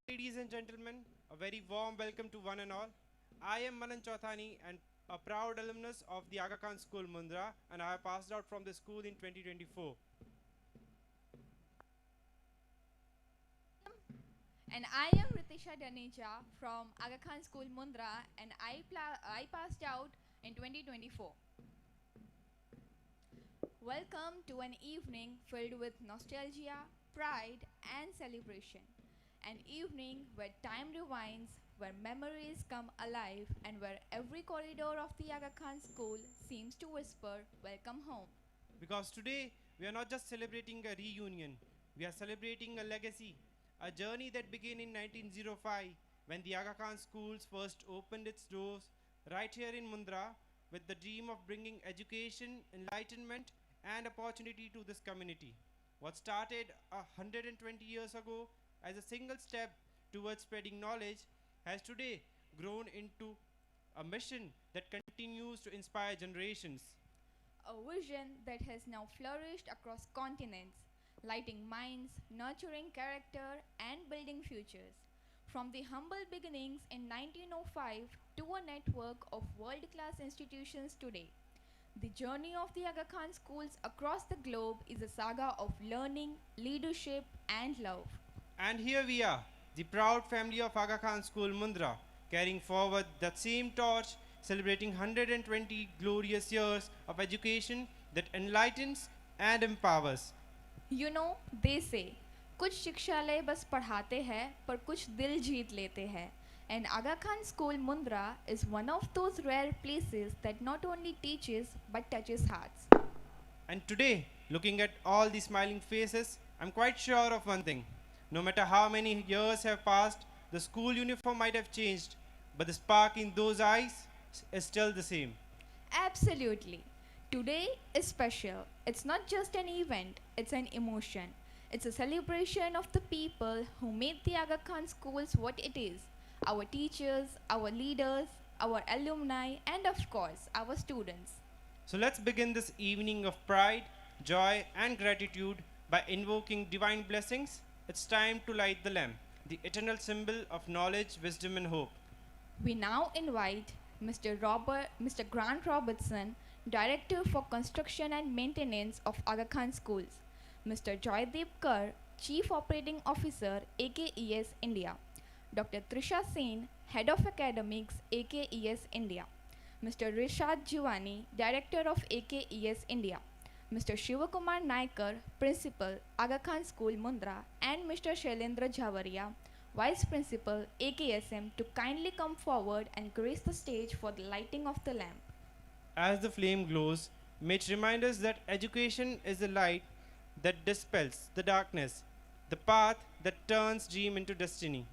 Ladies and gentlemen, a very warm welcome to one and all. I am Manan Chothani and a proud alumnus of the Aga Khan School Mundra, and I have passed out from the school in 2024. And I am Ritisha Daneja from Aga Khan School Mundra, and I passed out in 2024. Welcome to an evening filled with nostalgia, pride, and celebration. An evening where time rewinds, where memories come alive, and where every corridor of the Aga Khan School seems to whisper, "Welcome home." Because today we are not just celebrating a reunion, we are celebrating a legacy, a journey that began in 1905 when the Aga Khan schools first opened its doors right here in Mundra with the dream of bringing education, enlightenment, and opportunity to this community. What started 120 years ago as a single step towards spreading knowledge has today grown into a mission that continues to inspire generations. A vision that has now flourished across continents, lighting minds, nurturing character, and building futures. From the humble beginnings in 1905 to a network of world class institutions today, the journey of the Aga Khan schools across the globe is a saga of learning, leadership, and love. And here we are, the proud family of Aga Khan School Mundra, carrying forward that same torch, celebrating 120 glorious years of education that enlightens and empowers. You know, they say, कुछ शिक्षालय बस पढ़ाते हैं पर कुछ दिल जीत लेते हैं. And Aga Khan School Mundra is one of those rare places that not only teaches but touches hearts. And today, looking at all the smiling faces, I'm quite sure of one thing. No matter how many years have passed, the school uniform might have changed, but the spark in those eyes is still the same. Absolutely. Today is special. It's not just an event, it's an emotion. It's a celebration of the people who made the Aga Khan schools what it is. Our teachers, our leaders, our alumni, and of course, our students. So let's begin this evening of pride, joy, and gratitude by invoking divine blessings. It's time to light the lamp, the eternal symbol of knowledge, wisdom, and hope. We now invite Mr. Grant Robertson, Director for Construction and Maintenance of Aga Khan Schools, Mr. Joydeep Kar, Chief Operating Officer, AKES India, Dr. Trisha Sen, Head of Academics, AKES India, Mr. Rishad Jivani, Director of AKES India, Mr. Shivakumar Naikar, Principal, Aga Khan School Mundra, and Mr. Shailendra Jhavaria, Vice Principal, AKSM, to kindly come forward and grace the stage for the lighting of the lamp. As the flame glows, may it remind us that education is the light that dispels the darkness, the path that turns dream into destiny.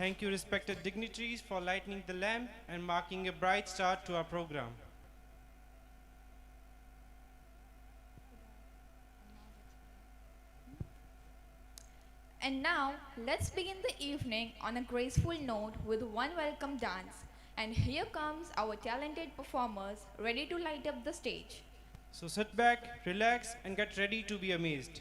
Thank you, respected dignitaries, for lighting the lamp and marking a bright start to our program. And now, let's begin the evening on a graceful note with one welcome dance. And here comes our talented performers ready to light up the stage. So sit back, relax, and get ready to be amazed.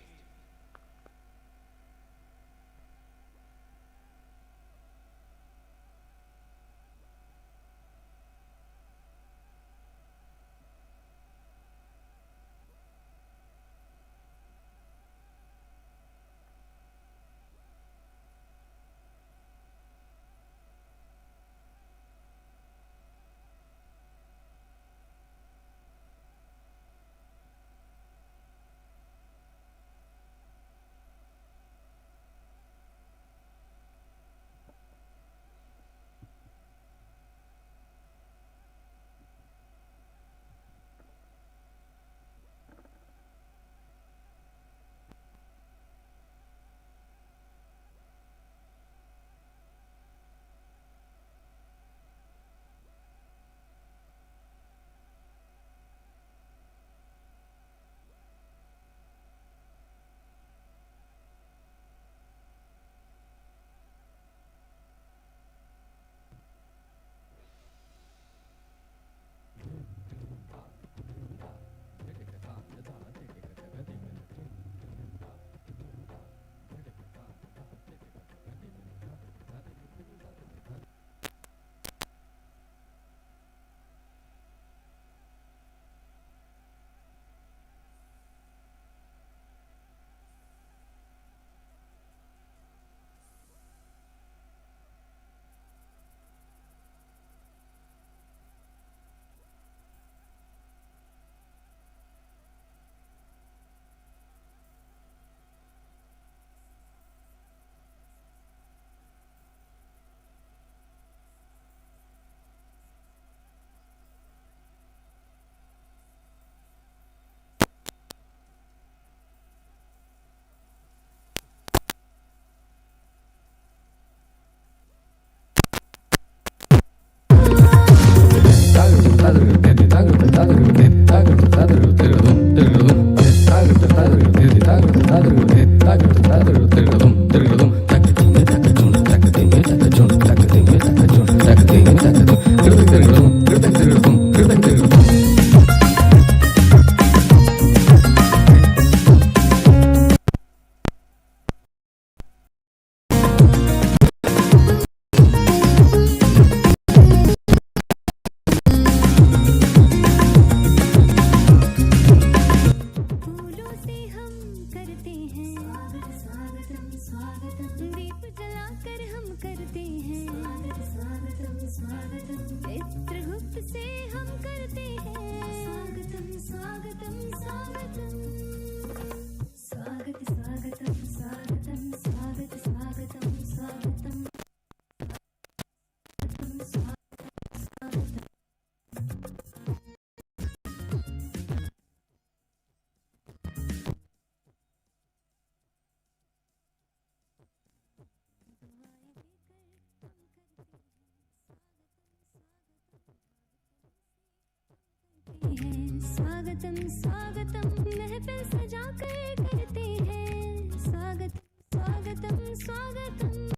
स्वागतम स्वागतम महफिल सजा कर करते हैं स्वागत स्वागतम स्वागतम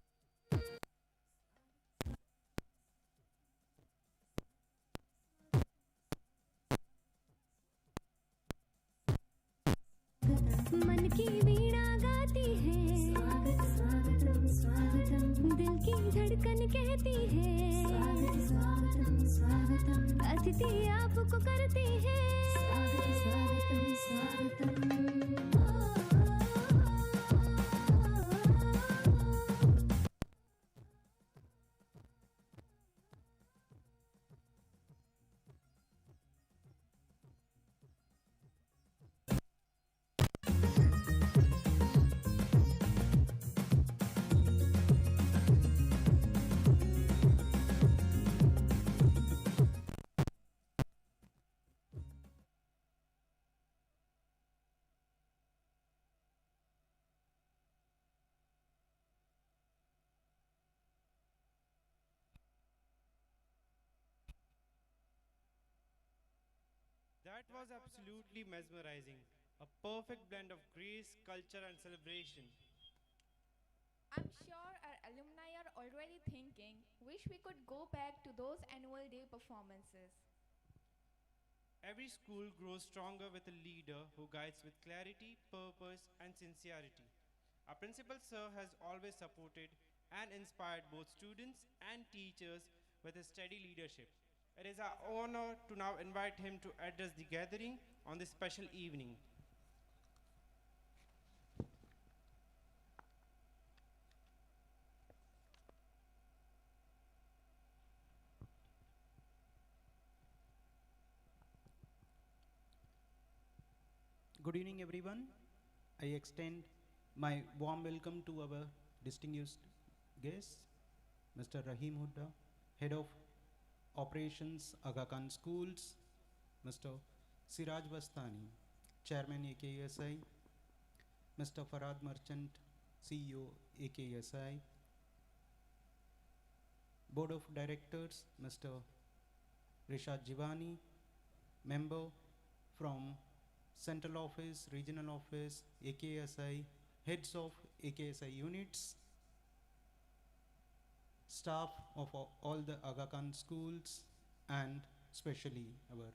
मन की वीणा गाती है स्वागत स्वागतम स्वागतम दिल की धड़कन कहती है स्वागत स्वागतम स्वागतम अतिथि आपको करते हैं स्वागतम स्वागतम That was absolutely mesmerizing. A perfect blend of grace, culture, and celebration. I'm sure our alumni are already thinking, wish we could go back to those annual day performances. Every school grows stronger with a leader who guides with clarity, purpose, and sincerity. Our principal sir has always supported and inspired both students and teachers with his steady leadership. It is our honor to now invite him to address the gathering on this special evening. Good evening, everyone. I extend my warm welcome to our distinguished guest, Mr. Rahim Hudda, Head of Operations, Aga Khan Schools, Mr. Siraj Bastani, Chairman AKSI, Mr. Farad Merchant, CEO AKSI, Board of Directors, Mr. Rishad Jivani, Member from Central Office, Regional Office, AKSI, Heads of AKSI units, staff of all the Aga Khan schools, and especially our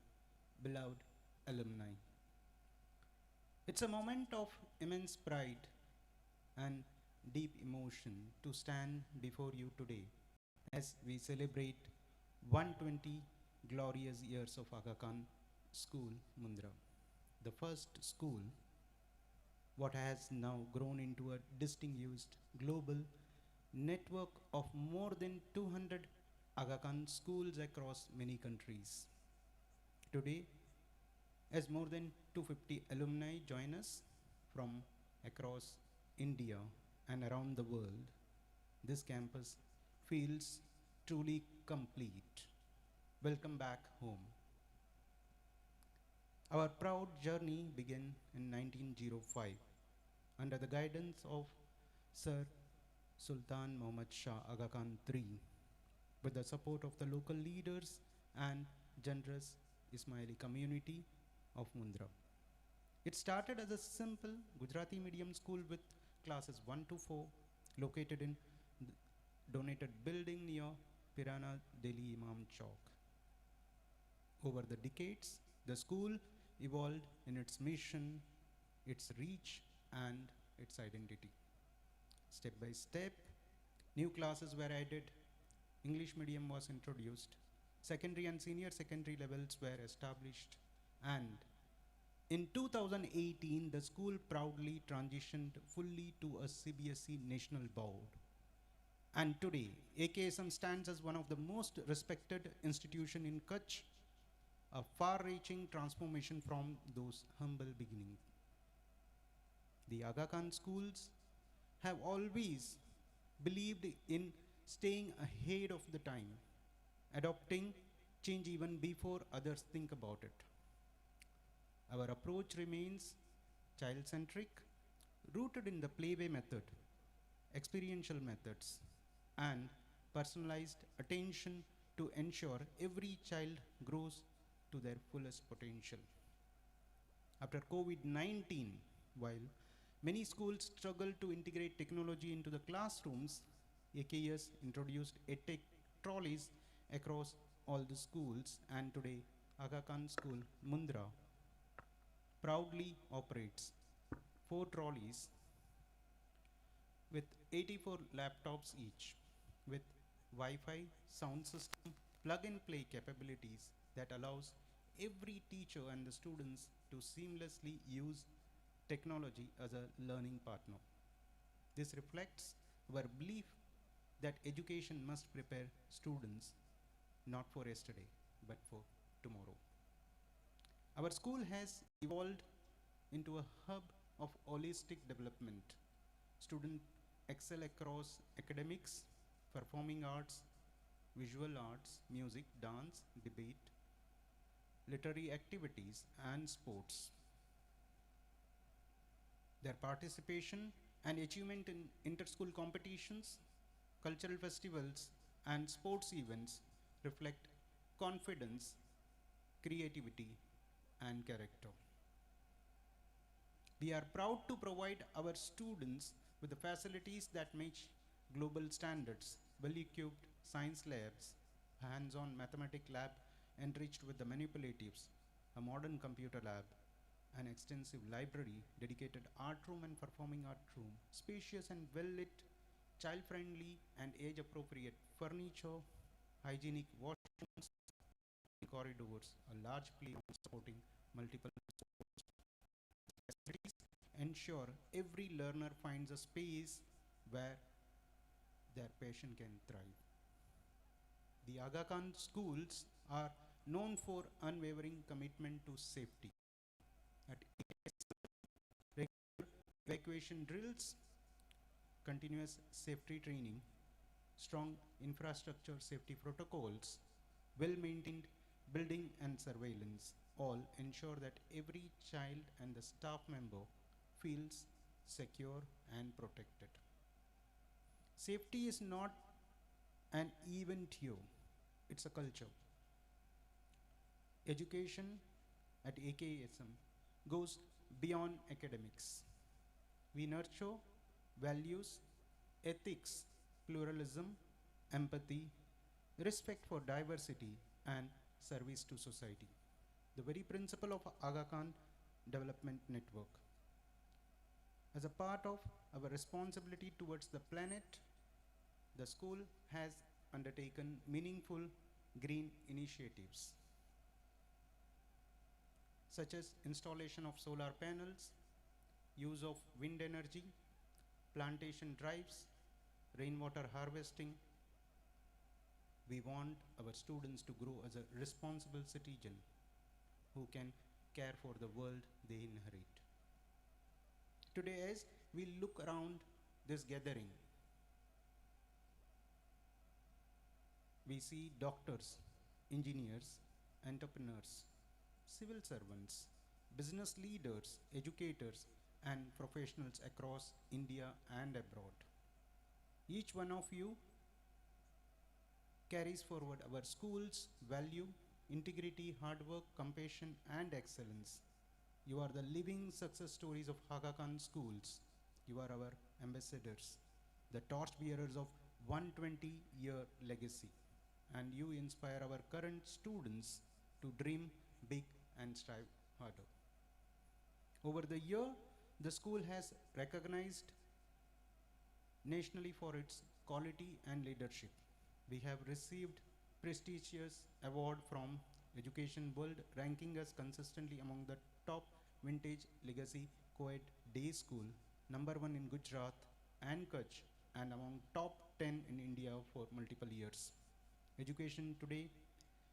beloved alumni. It's a moment of immense pride and deep emotion to stand before you today as we celebrate 120 glorious years of Aga Khan School, Mundra. The first school, what has now grown into a distinguished global network of more than 200 Aga Khan schools across many countries. Today, as more than 250 alumni join us from across India and around the world, this campus feels truly complete. Welcome back home. Our proud journey began in 1905 under the guidance of Sir Sultan Muhammad Shah Aga Khan III with the support of the local leaders and generous Ismaili community of Mundra. It started as a simple Gujarati medium school with classes 1 to 4 located in the donated building near Pirana Delhi Imam Chowk. Over the decades, the school evolved in its mission, its reach, and its identity. Step by step, new classes were added, English medium was introduced, secondary and senior secondary levels were established, and in 2018, the school proudly transitioned fully to a CBSE national board. And today, AKSM stands as one of the most respected institutions in Kutch, a far-reaching transformation from those humble beginnings. The Aga Khan schools have always believed in staying ahead of the time, adopting change even before others think about it. Our approach remains child-centric, rooted in the playway method, experiential methods, and personalized attention to ensure every child grows to their fullest potential. After COVID-19, while many schools struggled to integrate technology into the classrooms, AKS introduced EdTech trolleys across all the schools, and today Aga Khan School, Mundra, proudly operates 4 trolleys with 84 laptops each, with Wi-Fi, sound system, plug-and-play capabilities that allows every teacher and the students to seamlessly use technology as a learning partner. This reflects our belief that education must prepare students not for yesterday, but for tomorrow. Our school has evolved into a hub of holistic development. Students excel across academics, performing arts, visual arts, music, dance, debate, literary activities, and sports. Their participation and achievement in inter-school competitions, cultural festivals, and sports events reflect confidence, creativity, and character. We are proud to provide our students with the facilities that match global standards, well-equipped science labs, hands-on mathematic lab enriched with the manipulatives, a modern computer lab, an extensive library, dedicated art room and performing art room, spacious and well-lit, child-friendly and age-appropriate furniture, hygienic washrooms, corridors, a large playground supporting multiple facilities, ensure every learner finds a space where their passion can thrive. The Aga Khan schools are known for unwavering commitment to safety. At regular evacuation drills, continuous safety training, strong infrastructure safety protocols, well-maintained building and surveillance all ensure that every child and the staff member feels secure and protected. Safety is not an event here, it's a culture. Education at AKSM goes beyond academics. We nurture values, ethics, pluralism, empathy, respect for diversity, and service to society. The very principle of Aga Khan Development Network. As a part of our responsibility towards the planet, the school has undertaken meaningful green initiatives, such as installation of solar panels, use of wind energy, plantation drives, rainwater harvesting. We want our students to grow as a responsible citizen who can care for the world they inherit. Today, as we look around this gathering, we see doctors, engineers, entrepreneurs, civil servants, business leaders, educators, and professionals across India and abroad. Each one of you carries forward our school's value, integrity, hard work, compassion, and excellence. You are the living success stories of Aga Khan schools. You are our ambassadors, the torch bearers of 120-year legacy. And you inspire our current students to dream big and strive harder. Over the year, the school has recognized nationally for its quality and leadership. We have received prestigious award from Education World, ranking us consistently among the top vintage legacy co-ed day school, #1 in Gujarat and Kutch, and among top 10 in India for multiple years. Education Today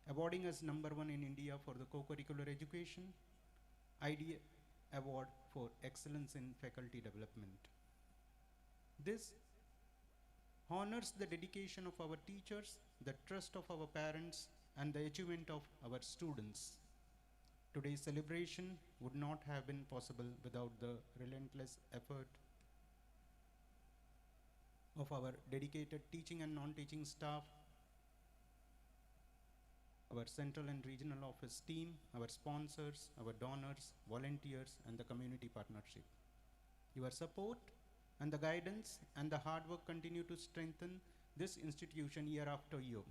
awarding us #1 in India for the co-curricular education, IDEA Award for Excellence in Faculty Development. This honors the dedication of our teachers, the trust of our parents, and the achievement of our students. Today's celebration would not have been possible without the relentless effort of our dedicated teaching and non-teaching staff, our central and regional office team, our sponsors, our donors, volunteers, and the community partnership. Your support and the guidance and the hard work continue to strengthen this institution year after year.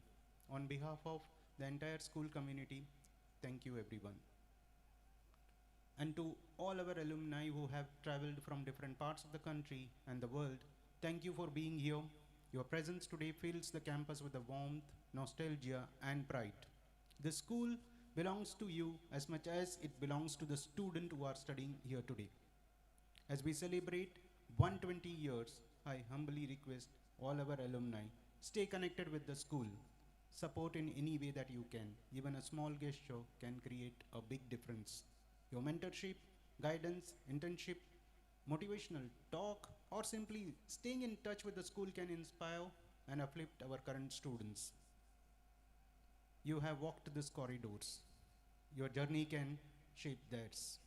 On behalf of the entire school community, thank you everyone. And to all our alumni who have traveled from different parts of the country and the world, thank you for being here. Your presence today fills the campus with a warmth, nostalgia, and pride. This school belongs to you as much as it belongs to the student who are studying here today. As we celebrate 120 years, I humbly request all our alumni, stay connected with the school. Support in any way that you can. Even a small gesture can create a big difference. Your mentorship, guidance, internship, motivational talk, or simply staying in touch with the school can inspire and uplift our current students. You have walked these corridors. Your journey can shape theirs.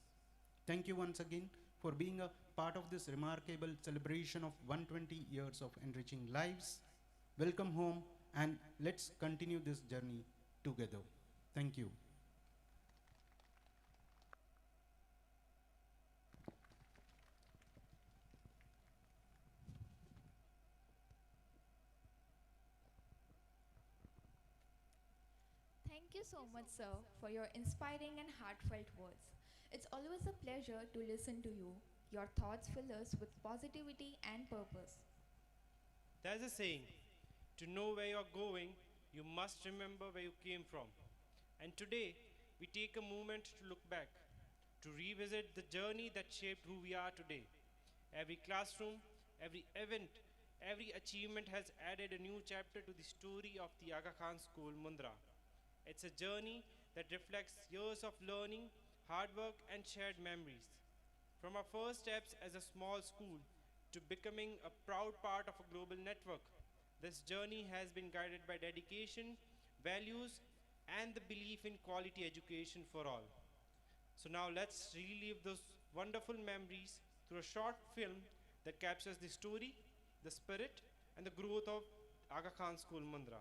Thank you once again for being a part of this remarkable celebration of 120 years of enriching lives. Welcome home, and let's continue this journey together. Thank you. Thank you so much, sir, for your inspiring and heartfelt words. It's always a pleasure to listen to you. Your thoughts fill us with positivity and purpose. There's a saying, to know where you're going, you must remember where you came from. And today, we take a moment to look back, to revisit the journey that shaped who we are today. Every classroom, every event, every achievement has added a new chapter to the story of the Aga Khan School, Mundra. It's a journey that reflects years of learning, hard work, and shared memories. From our first steps as a small school to becoming a proud part of a global network, this journey has been guided by dedication, values, and the belief in quality education for all. So now let's relive those wonderful memories through a short film that captures the story, the spirit, and the growth of Aga Khan School, Mundra.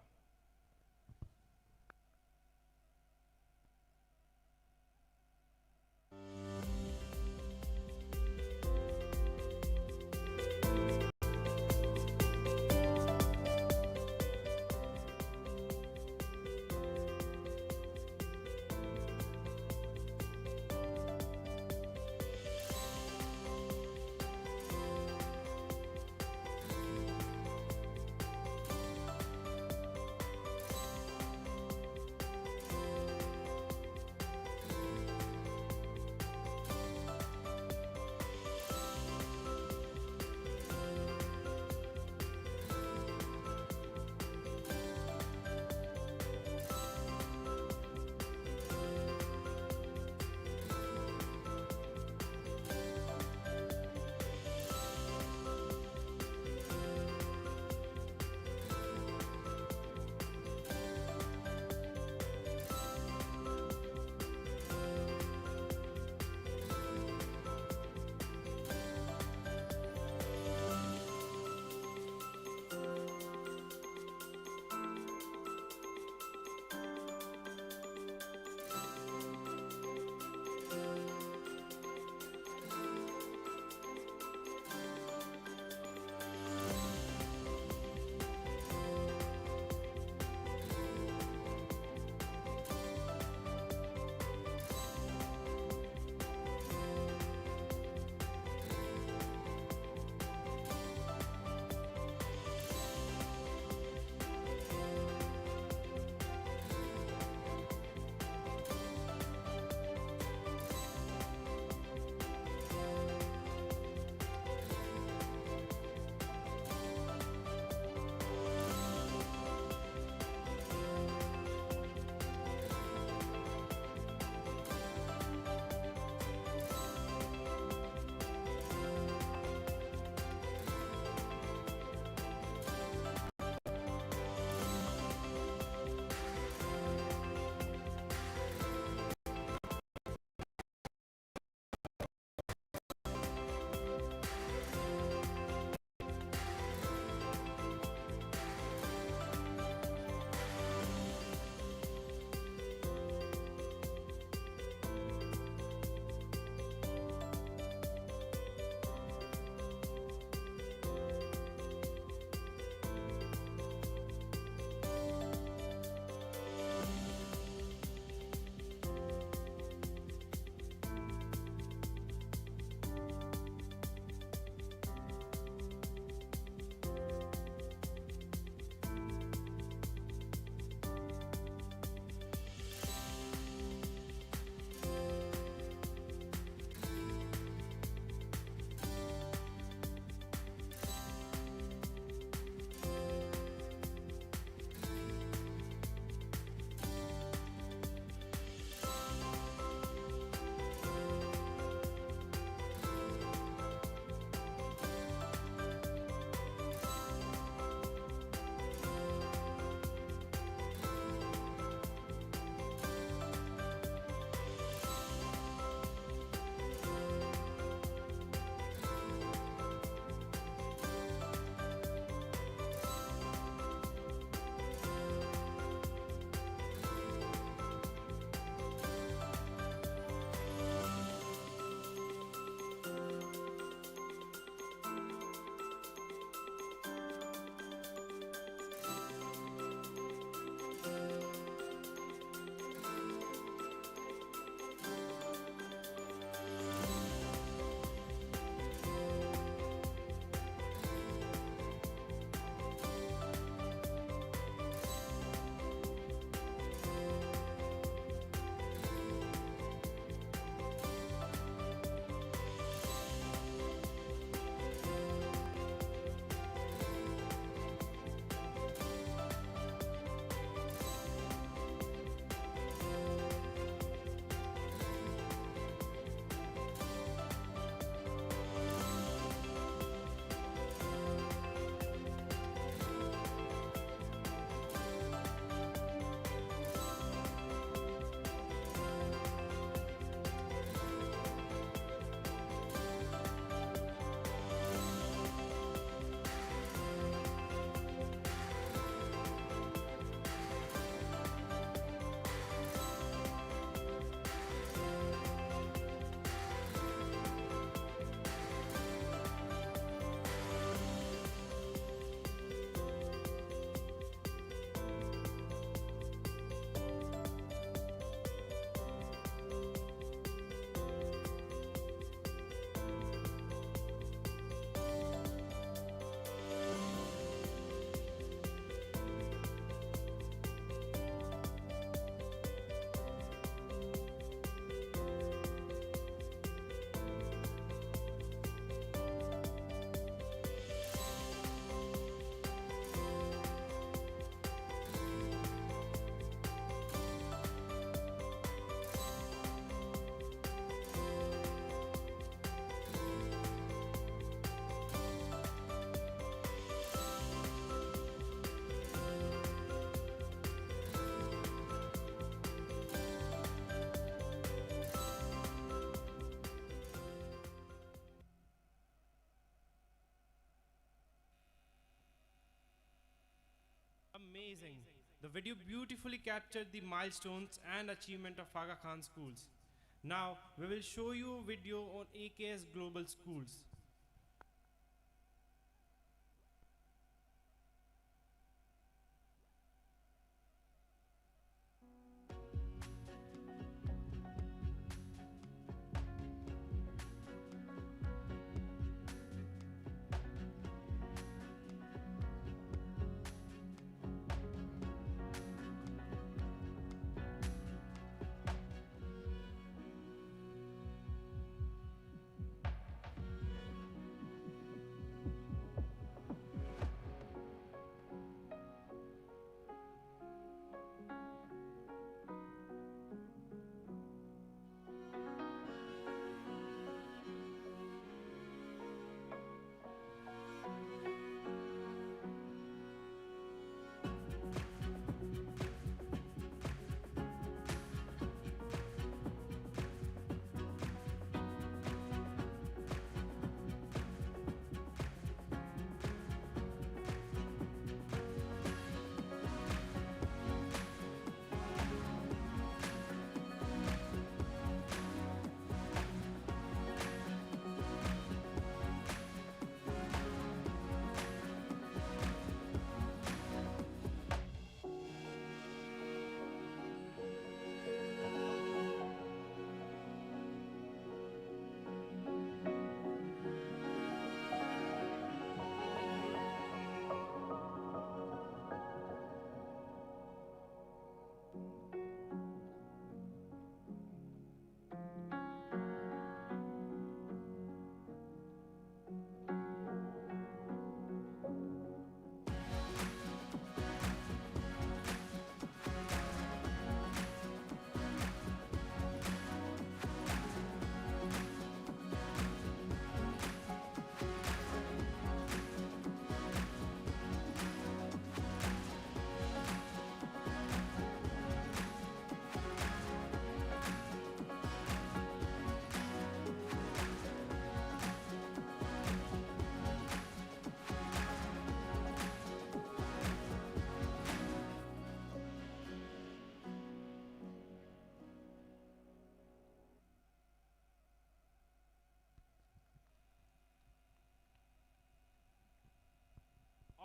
amazing. The video beautifully captured the milestones and achievement of Aga Khan schools. Now, we will show you a video on AKS Global Schools.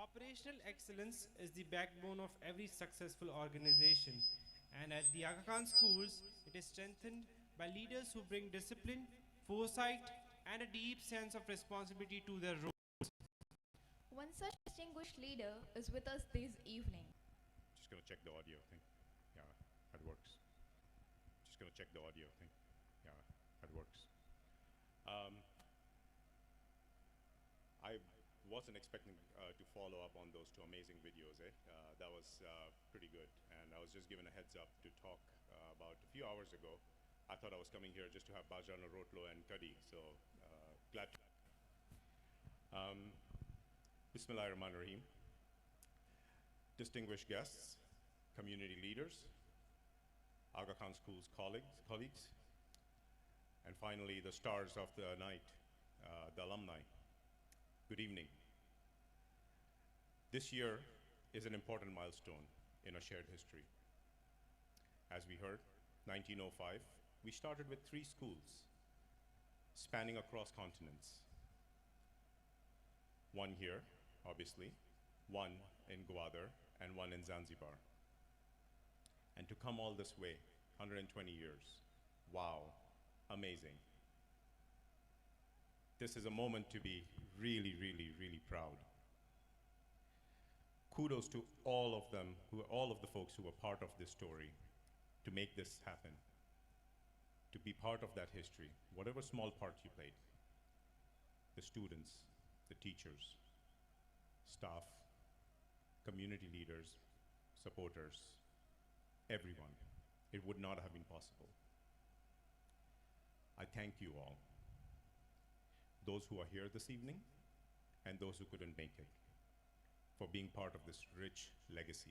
Operational excellence is the backbone of every successful organization, and at the Aga Khan schools, it is strengthened by leaders who bring discipline, foresight, and a deep sense of responsibility to their role. One such distinguished leader is with us this evening. Just gonna check the audio thing. Yeah, that works. Just gonna check the audio thing. Yeah, that works. I wasn't expecting to follow up on those two amazing videos. That was pretty good, and I was just given a heads up to talk about a few hours ago. I thought I was coming here just to have Bajrana Rotlo and Kadhi, so glad to. Bismillahirrahmanirrahim. Distinguished guests, community leaders, Aga Khan School's colleagues, and finally the stars of the night, the alumni. Good evening. This year is an important milestone in our shared history. As we heard, 1905, we started with 3 schools spanning across continents. One here, obviously, one in Gwadar, and one in Zanzibar. And to come all this way, 120 years, wow, amazing. This is a moment to be really, really, really proud. Kudos to all of them, all of the folks who were part of this story to make this happen, to be part of that history, whatever small part you played. The students, the teachers, staff, community leaders, supporters, everyone. It would not have been possible. I thank you all, those who are here this evening and those who couldn't make it, for being part of this rich legacy.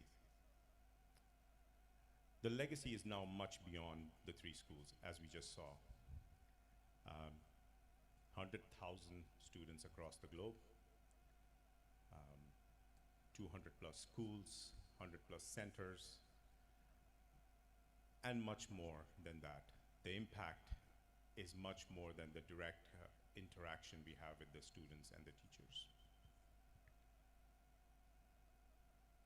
The legacy is now much beyond the 3 schools, as we just saw. 100,000 students across the globe, 200 plus schools, 100 plus centers, and much more than that. The impact is much more than the direct interaction we have with the students and the teachers.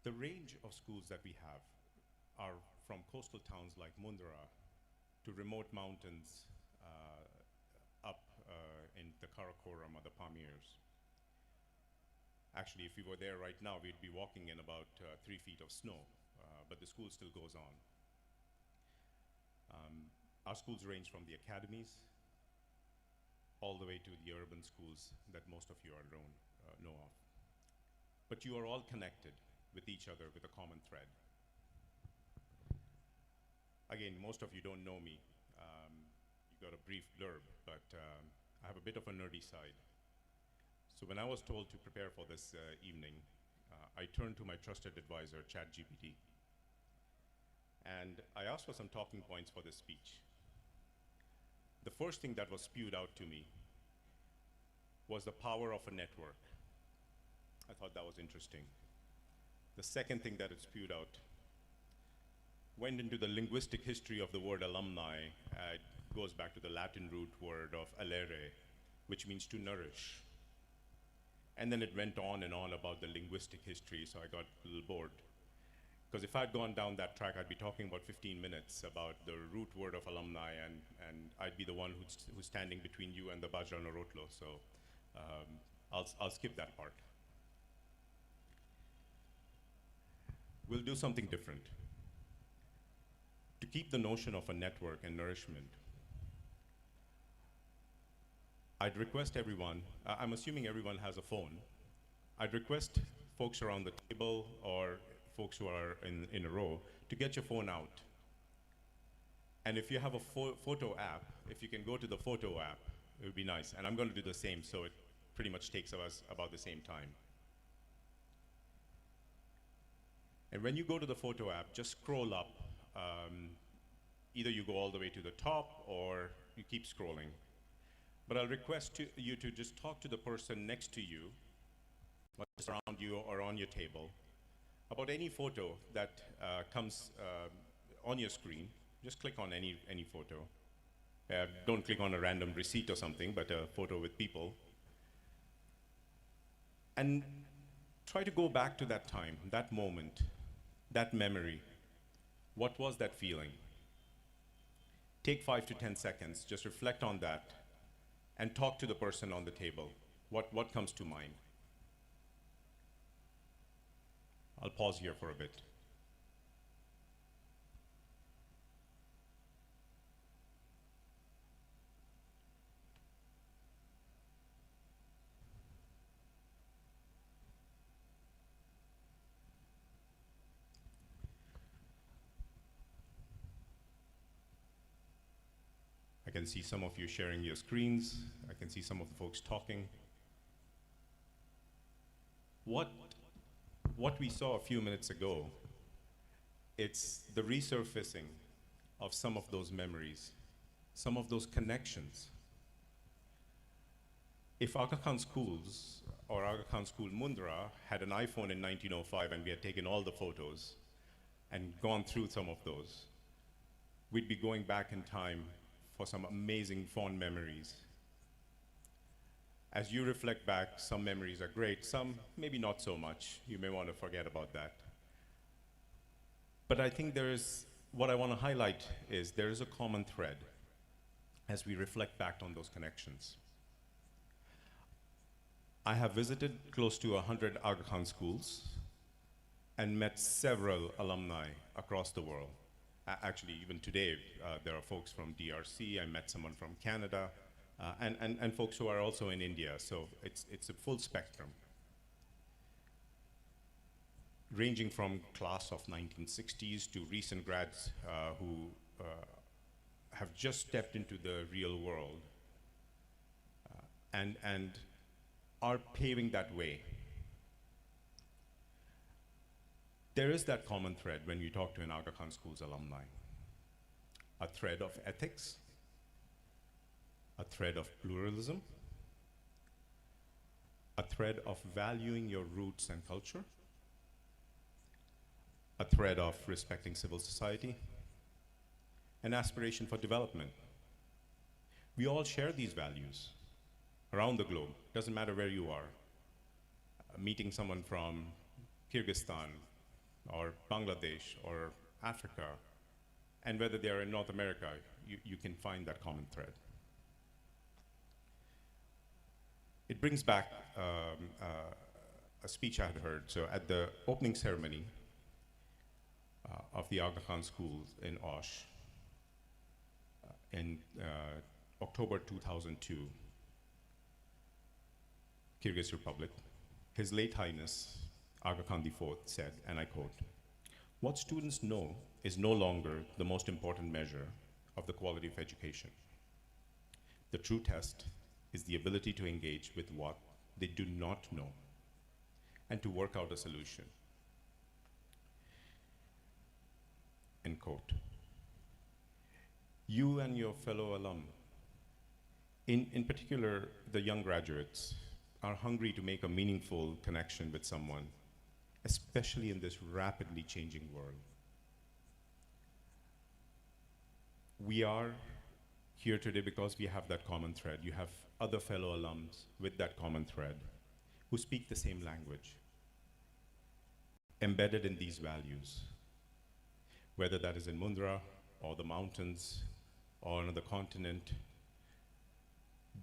The range of schools that we have are from coastal towns like Mundra to remote mountains up in the Karakoram or the Pamirs. Actually, if we were there right now, we'd be walking in about 3 feet of snow, but the school still goes on. Our schools range from the academies all the way to the urban schools that most of you know of. But you are all connected with each other with a common thread. Again, most of you don't know me. You got a brief blurb, but I have a bit of a nerdy side. So when I was told to prepare for this evening, I turned to my trusted advisor, ChatGPT, and I asked for some talking points for this speech. The first thing that was spewed out to me was the power of a network. I thought that was interesting. The second thing that it spewed out went into the linguistic history of the word alumni. It goes back to the Latin root word of alere, which means to nourish. And then it went on and on about the linguistic history, so I got a little bored. Because if I'd gone down that track, I'd be talking about 15 minutes about the root word of alumni, and I'd be the one who's standing between you and the Bajra Norotlo, so I'll skip that part. We'll do something different. To keep the notion of a network and nourishment, I'd request everyone, I'm assuming everyone has a phone, I'd request folks around the table or folks who are in a row to get your phone out. And if you have a photo app, if you can go to the photo app, it would be nice. And I'm going to do the same, so it pretty much takes us about the same time. And when you go to the photo app, just scroll up. Either you go all the way to the top or you keep scrolling. But I'll request you to just talk to the person next to you, or just around you or on your table, about any photo that comes on your screen. Just click on any photo. Don't click on a random receipt or something, but a photo with people. And try to go back to that time, that moment, that memory. What was that feeling? Take 5 to 10 seconds, just reflect on that, and talk to the person on the table. What comes to mind? I'll pause here for a bit. I can see some of you sharing your screens. I can see some of the folks talking. What we saw a few minutes ago, it's the resurfacing of some of those memories, some of those connections. If Aga Khan Schools or Aga Khan School Mundra had an iPhone in 1905 and we had taken all the photos and gone through some of those, we'd be going back in time for some amazing fond memories. As you reflect back, some memories are great, some maybe not so much. You may want to forget about that. But I think what I want to highlight is there is a common thread as we reflect back on those connections. I have visited close to 100 Aga Khan schools and met several alumni across the world. Actually, even today, there are folks from DRC. I met someone from Canada, and folks who are also in India. So it's a full spectrum, ranging from class of 1960s to recent grads who have just stepped into the real world and are paving that way. There is that common thread when you talk to an Aga Khan School's alumni. A thread of ethics, a thread of pluralism, a thread of valuing your roots and culture, a thread of respecting civil society, an aspiration for development. We all share these values around the globe. Doesn't matter where you are. Meeting someone from Kyrgyzstan or Bangladesh or Africa, and whether they are in North America, you can find that common thread. It brings back a speech I had heard. So at the opening ceremony of the Aga Khan schools in Osh in October 2002, Kyrgyz Republic, His late Highness Aga Khan IV said, and I quote, "What students know is no longer the most important measure of the quality of education. The true test is the ability to engage with what they do not know and to work out a solution." End quote. You and your fellow alum, in particular the young graduates, are hungry to make a meaningful connection with someone, especially in this rapidly changing world. We are here today because we have that common thread. You have other fellow alums with that common thread who speak the same language, embedded in these values, whether that is in Mundra or the mountains or another continent.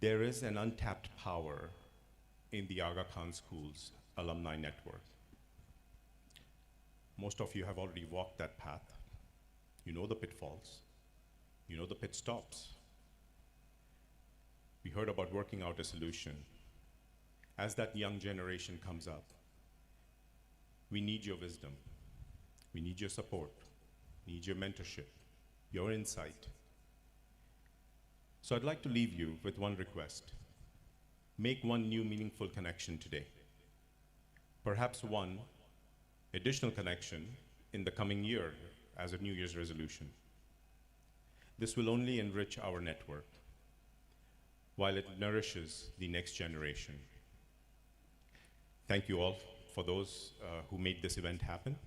There is an untapped power in the Aga Khan Schools alumni network. Most of you have already walked that path. You know the pitfalls. You know the pit stops. We heard about working out a solution. As that young generation comes up, we need your wisdom. We need your support. We need your mentorship, your insight. So I'd like to leave you with one request. Make one new meaningful connection today. Perhaps one additional connection in the coming year as a New Year's resolution. This will only enrich our network while it nourishes the next generation. Thank you all for those who made this event happen,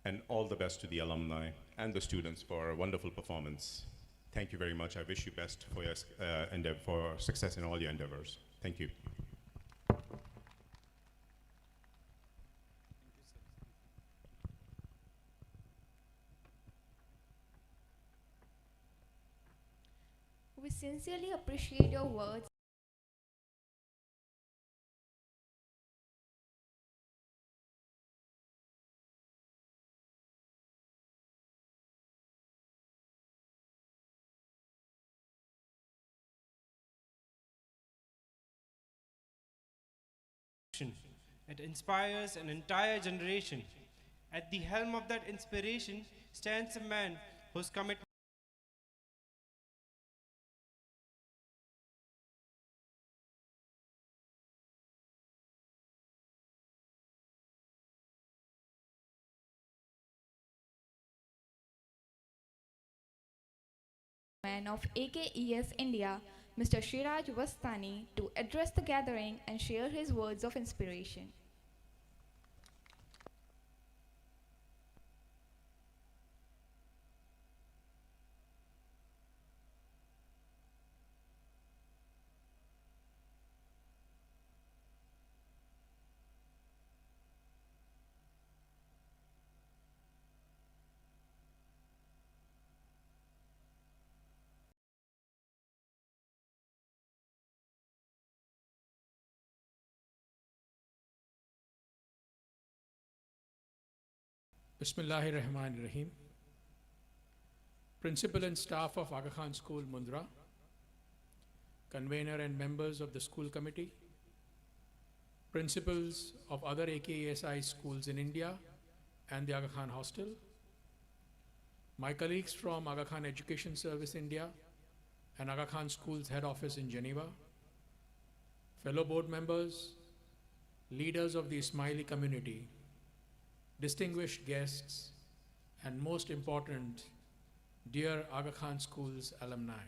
and all the best to the alumni and the students for a wonderful performance. Thank you very much. I wish you best for your for success in all your endeavors. Thank you. We sincerely appreciate your words It inspires an entire generation. At the helm of that inspiration stands a man whose commitment of AKES India, Mr. Shiraj Vastani, to address the gathering and share his words of inspiration. Bismillahir Rahmanir Rahim. Principal and staff of Aga Khan School, Mundra, convener and members of the school committee, principals of other AKESI schools in India and the Aga Khan Hostel, my colleagues from Aga Khan Education Service India and Aga Khan School's head office in Geneva, fellow board members, leaders of the Ismaili community, distinguished guests, and most important, dear Aga Khan School's alumni,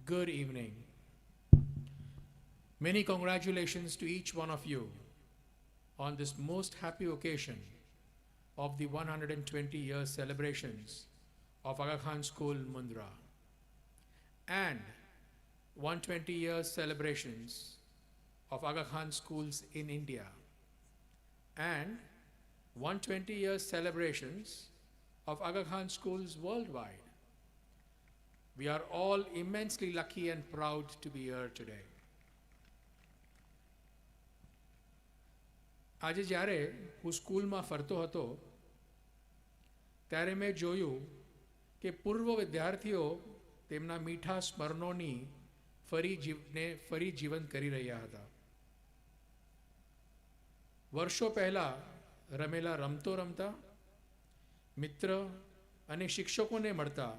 good evening. Many congratulations to each one of you on this most happy occasion of the 120-year celebrations of Aga Khan School, Mundra, and 120-year celebrations of Aga Khan schools in India, and 120-year celebrations of Aga Khan schools worldwide. We are all immensely lucky and proud to be here today. આજે જ્યારે હું સ્કૂલમાં ફરતો હતો ત્યારે મેં જોયું કે પૂર્વ વિદ્યાર્થીઓ તેમના મીઠા સ્મરણોની ફરી જીવંત કરી રહ્યા હતા. વર્ષો પહેલાં રમેલા રમતો રમતા, મિત્ર અને શિક્ષકોને મળતા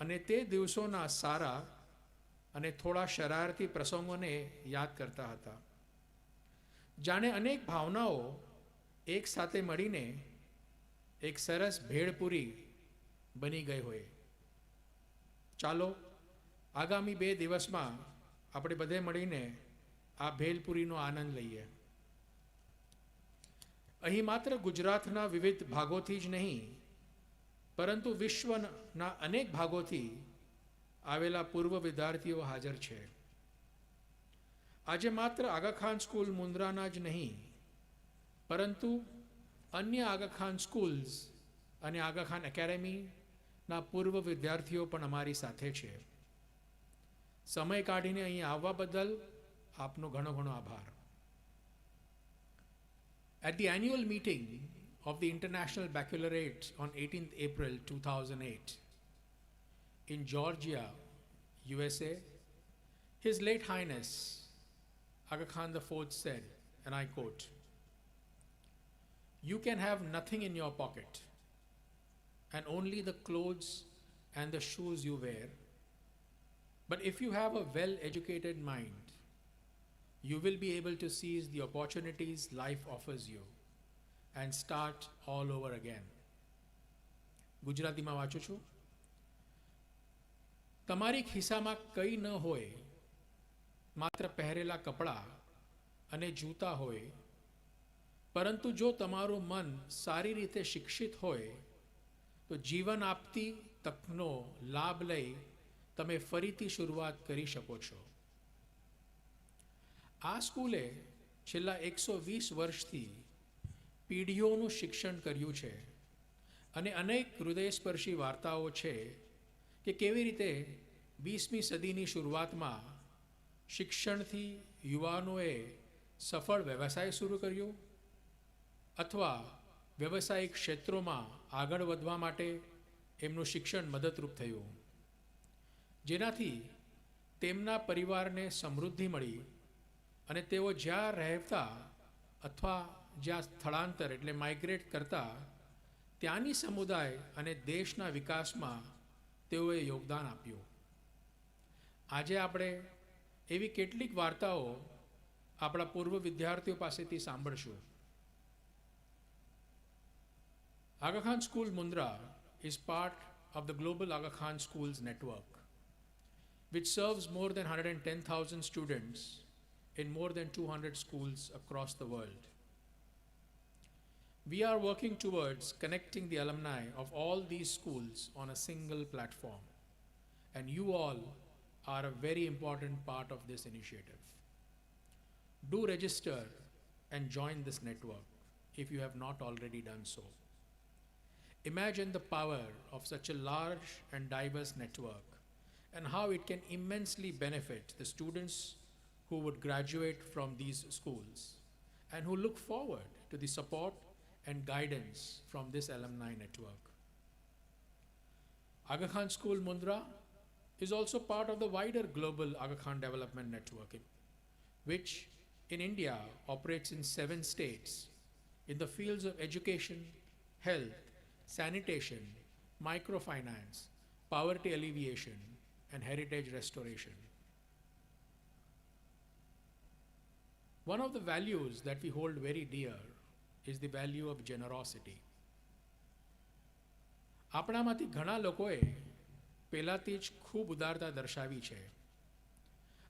અને તે દિવસોના સારા અને થોડા શરારતી પ્રસંગોને યાદ કરતા હતા. જાણે અનેક ભાવનાઓ એક સાથે મળીને એક સરસ ભેળપૂરી બની ગઈ હોય. ચાલો આગામી 2 દિવસમાં આપણે બધે મળીને આ ભેળપૂરીનો આનંદ લઈએ. અહીં માત્ર ગુજરાતના વિવિધ ભાગોથી જ નહીં, પરંતુ વિશ્વના અનેક ભાગોથી આવેલા પૂર્વ વિદ્યાર્થીઓ હાજર છે. આજે માત્ર આગા ખાન સ્કૂલ મુન્દ્રાના જ નહીં, પરંતુ અન્ય આગા ખાન સ્કૂલ્સ અને આગા ખાન એકેડેમીના પૂર્વ વિદ્યાર્થીઓ પણ અમારી સાથે છે. સમય કાઢીને અહીં આવવા બદલ આપનો ઘણો ઘણો આભાર. At the annual meeting of the International Baccalaureate on 18th April 2008 in Georgia, USA, His late Highness Aga Khan IV said, and I quote, "You can have nothing in your pocket and only the clothes and the shoes you wear, but if you have a well-educated mind, you will be able to seize the opportunities life offers you and start all over again." ગુજરાતીમાં વાંચું છું. તમારી ખિસ્સામાં કંઈ ન હોય, માત્ર પહેરેલા કપડાં અને જૂતા હોય, પરંતુ જો તમારું મન સારી રીતે શિક્ષિત હોય તો જીવન આપતી તકનો લાભ લઈ તમે ફરીથી શરૂઆત કરી શકો છો. આ સ્કૂલે છેલ્લા 120 વર્ષથી પેઢીઓનું શિક્ષણ કર્યું છે અને અનેક હૃદયસ્પર્શી વાર્તાઓ છે કે કેવી રીતે 20મી સદીની શરૂઆતમાં શિક્ષણથી યુવાનોએ સફળ વ્યવસાય શરૂ કર્યો અથવા વ્યવસાયિક ક્ષેત્રોમાં આગળ વધવા માટે એમનું શિક્ષણ મદદરૂપ થયું, જેનાથી તેમના પરિવારને સમૃદ્ધિ મળી અને તેઓ જ્યાં રહેતા અથવા જ્યાં સ્થળાંતર એટલે માઇગ્રેટ કરતા ત્યાંની સમુદાય અને દેશના વિકાસમાં તેઓએ યોગદાન આપ્યું. આજે આપણે એવી કેટલીક વાર્તાઓ આપણા પૂર્વ વિદ્યાર્થીઓ પાસેથી સાંભળશું. Aga Khan School Mundra is part of the global Aga Khan Schools network, which serves more than 110,000 students in more than 200 schools across the world. We are working towards connecting the alumni of all these schools on a single platform, and you all are a very important part of this initiative. Do register and join this network if you have not already done so. Imagine the power of such a large and diverse network and how it can immensely benefit the students who would graduate from these schools and who look forward to the support and guidance from this alumni network. Aga Khan School Mundra is also part of the wider global Aga Khan Development Network, which in India operates in 7 states in the fields of education, health, sanitation, microfinance, poverty alleviation, and heritage restoration. One of the values that we hold very dear is the value of generosity. આપણામાંથી ઘણા લોકોએ પહેલાથી જ ખૂબ ઉદારતા દર્શાવી છે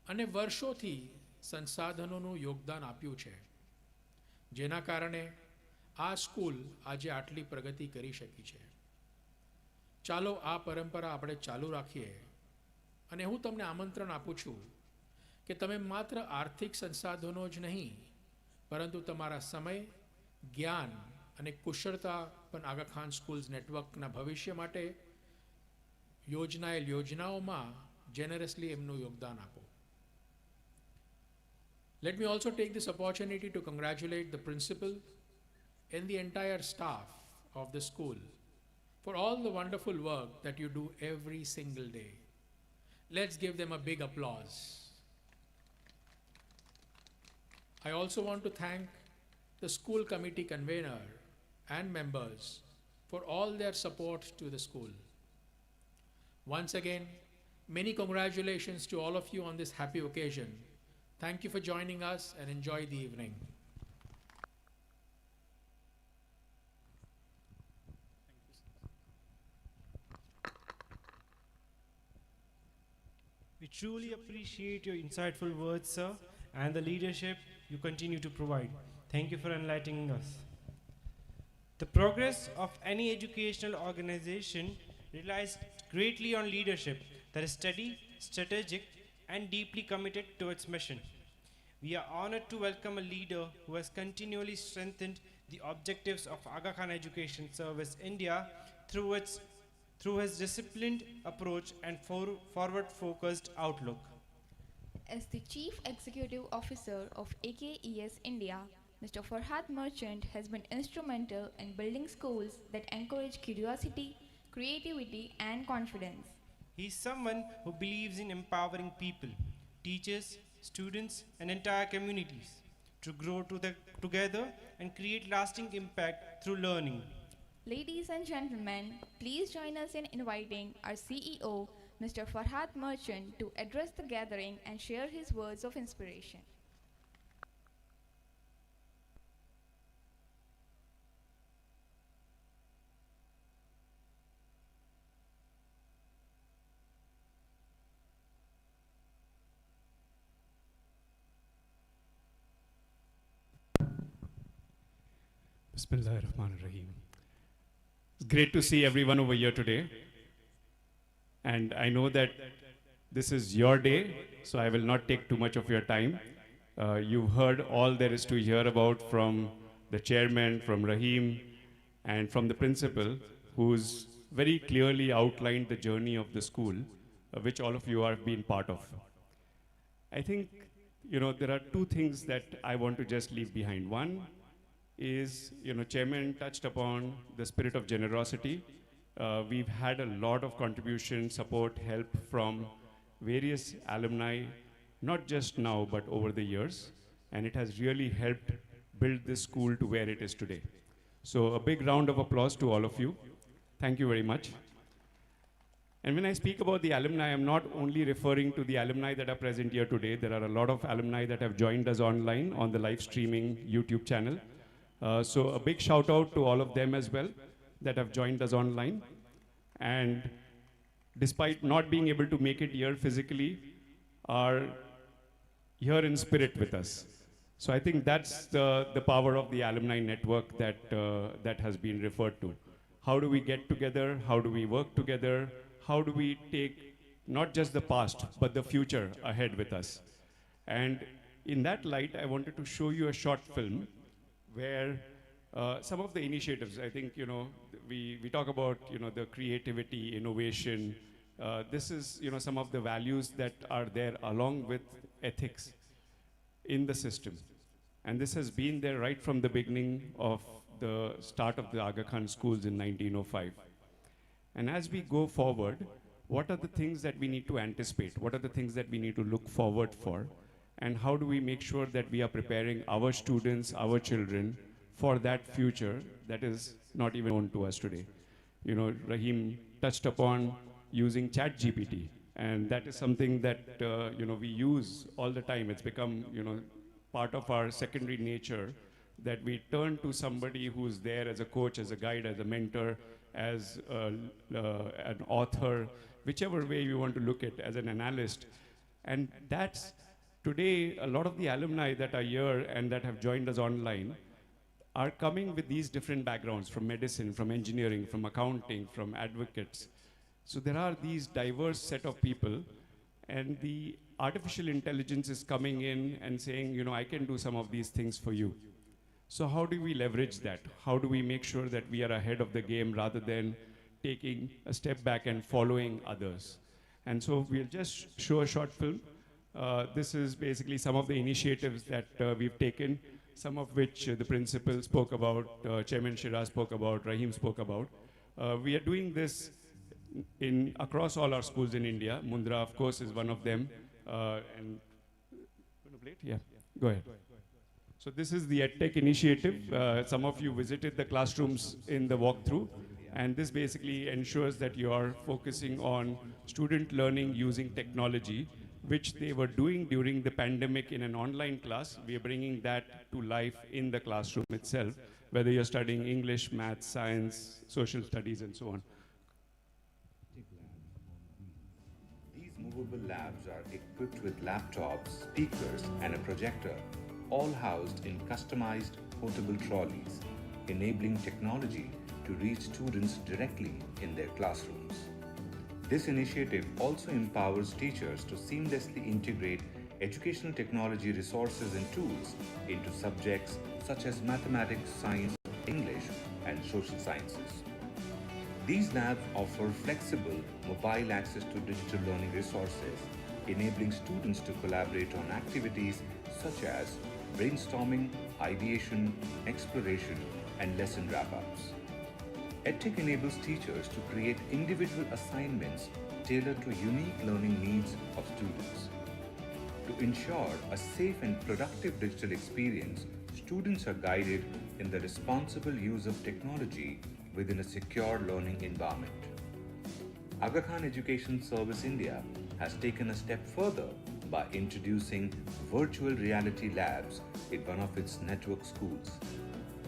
અને વર્ષોથી સંસાધનોનું યોગદાન આપ્યું છે, જેના કારણે આ સ્કૂલ આજે આટલી પ્રગતિ કરી શકી છે. ચાલો આ પરંપરા આપણે ચાલુ રાખીએ અને હું તમને આમંત્રણ આપું છું કે તમે માત્ર આર્થિક સંસાધનો જ નહીં પરંતુ તમારા સમય, જ્ઞાન અને કુશળતા પણ આગા ખાન સ્કૂલ્સ નેટવર્કના ભવિષ્ય માટે યોજનાયેલ યોજનાઓમાં જેનરસલી એમનું યોગદાન આપો. Let me also take this opportunity to congratulate the principal and the entire staff of the school for all the wonderful work that you do every single day. Let's give them a big applause. I also want to thank the school committee convener and members for all their support to the school. Once again, many congratulations to all of you on this happy occasion. Thank you for joining us and enjoy the evening. We truly appreciate your insightful words, sir, and the leadership you continue to provide. Thank you for enlightening us. The progress of any educational organization relies greatly on leadership that is steady, strategic, and deeply committed to its mission. We are honored to welcome a leader who has continually strengthened the objectives of Aga Khan Education Service India through his disciplined approach and forward-focused outlook. As the Chief Executive Officer of AKES India, Mr. Farhad Merchant has been instrumental in building schools that encourage curiosity, creativity, and confidence. He is someone who believes in empowering people, teachers, students, and entire communities to grow together and create lasting impact through learning. Ladies and gentlemen, please join us in inviting our CEO, Mr. Farhad Merchant, to address the gathering and share his words of inspiration. Bismillahirrahmanirrahim. It's great to see everyone over here today. And I know that this is your day, so I will not take too much of your time. You've heard all there is to hear about from the chairman, from Rahim, and from the principal, who's very clearly outlined the journey of the school, which all of you have been part of. I think, there are two things that I want to just leave behind. One is, chairman touched upon the spirit of generosity. We've had a lot of contribution, support, help from various alumni, not just now, but over the years. And it has really helped build this school to where it is today. So a big round of applause to all of you. Thank you very much. And when I speak about the alumni, I'm not only referring to the alumni that are present here today. There are a lot of alumni that have joined us online on the live streaming YouTube channel. So a big shout out to all of them as well that have joined us online. And despite not being able to make it here physically, are here in spirit with us. So I think that's the power of the alumni network that has been referred to. How do we get together? How do we work together? How do we take not just the past, but the future ahead with us? And in that light, I wanted to show you a short film where some of the initiatives, I think, we talk about, the creativity, innovation. This is, some of the values that are there along with ethics in the system. And this has been there right from the beginning of the start of the Aga Khan schools in 1905. And as we go forward, what are the things that we need to anticipate? What are the things that we need to look forward for? And how do we make sure that we are preparing our students, our children, for that future that is not even known to us today? Rahim touched upon using ChatGPT, and that is something that we use all the time. It's become part of our secondary nature, that we turn to somebody who's there as a coach, as a guide, as a mentor, as an author, whichever way you want to look at, as an analyst. And that's today, a lot of the alumni that are here and that have joined us online are coming with these different backgrounds from medicine, from engineering, from accounting, from advocates. So there are these diverse set of people, and the artificial intelligence is coming in and saying, you know, I can do some of these things for you. So how do we leverage that? How do we make sure that we are ahead of the game rather than taking a step back and following others? And so we'll just show a short film. This is basically some of the initiatives that we've taken, some of which the principal spoke about, Chairman Shiraz spoke about, Rahim spoke about. We are doing this across all our schools in India. Mundra, of course, is one of them. And yeah, go ahead. So this is the EdTech initiative. Some of you visited the classrooms in the walkthrough, and this basically ensures that you are focusing on student learning using technology, which they were doing during the pandemic in an online class. We are bringing that to life in the classroom itself, whether you're studying English, maths, science, social studies, and so on. These movable labs are equipped with laptops, speakers, and a projector, all housed in customized portable trolleys, enabling technology to reach students directly in their classrooms. This initiative also empowers teachers to seamlessly integrate educational technology resources and tools into subjects such as mathematics, science, English, and social sciences. These labs offer flexible, mobile access to digital learning resources, enabling students to collaborate on activities such as brainstorming, ideation, exploration, and lesson wrap-ups. EdTech enables teachers to create individual assignments tailored to unique learning needs of students. To ensure a safe and productive digital experience, students are guided in the responsible use of technology within a secure learning environment. Aga Khan Education Service India has taken a step further by introducing virtual reality labs in one of its network schools.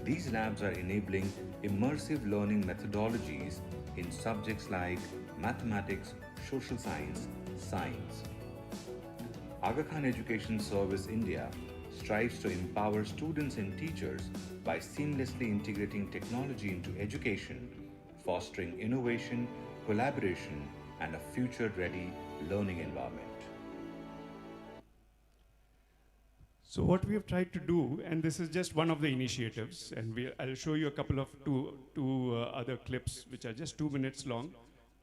These labs are enabling immersive learning methodologies in subjects like mathematics, social science, science. Aga Khan Education Service India strives to empower students and teachers by seamlessly integrating technology into education, fostering innovation, collaboration, and a future-ready learning environment. So what we have tried to do, and this is just one of the initiatives, and I'll show you a couple of two other clips which are just 2 minutes long,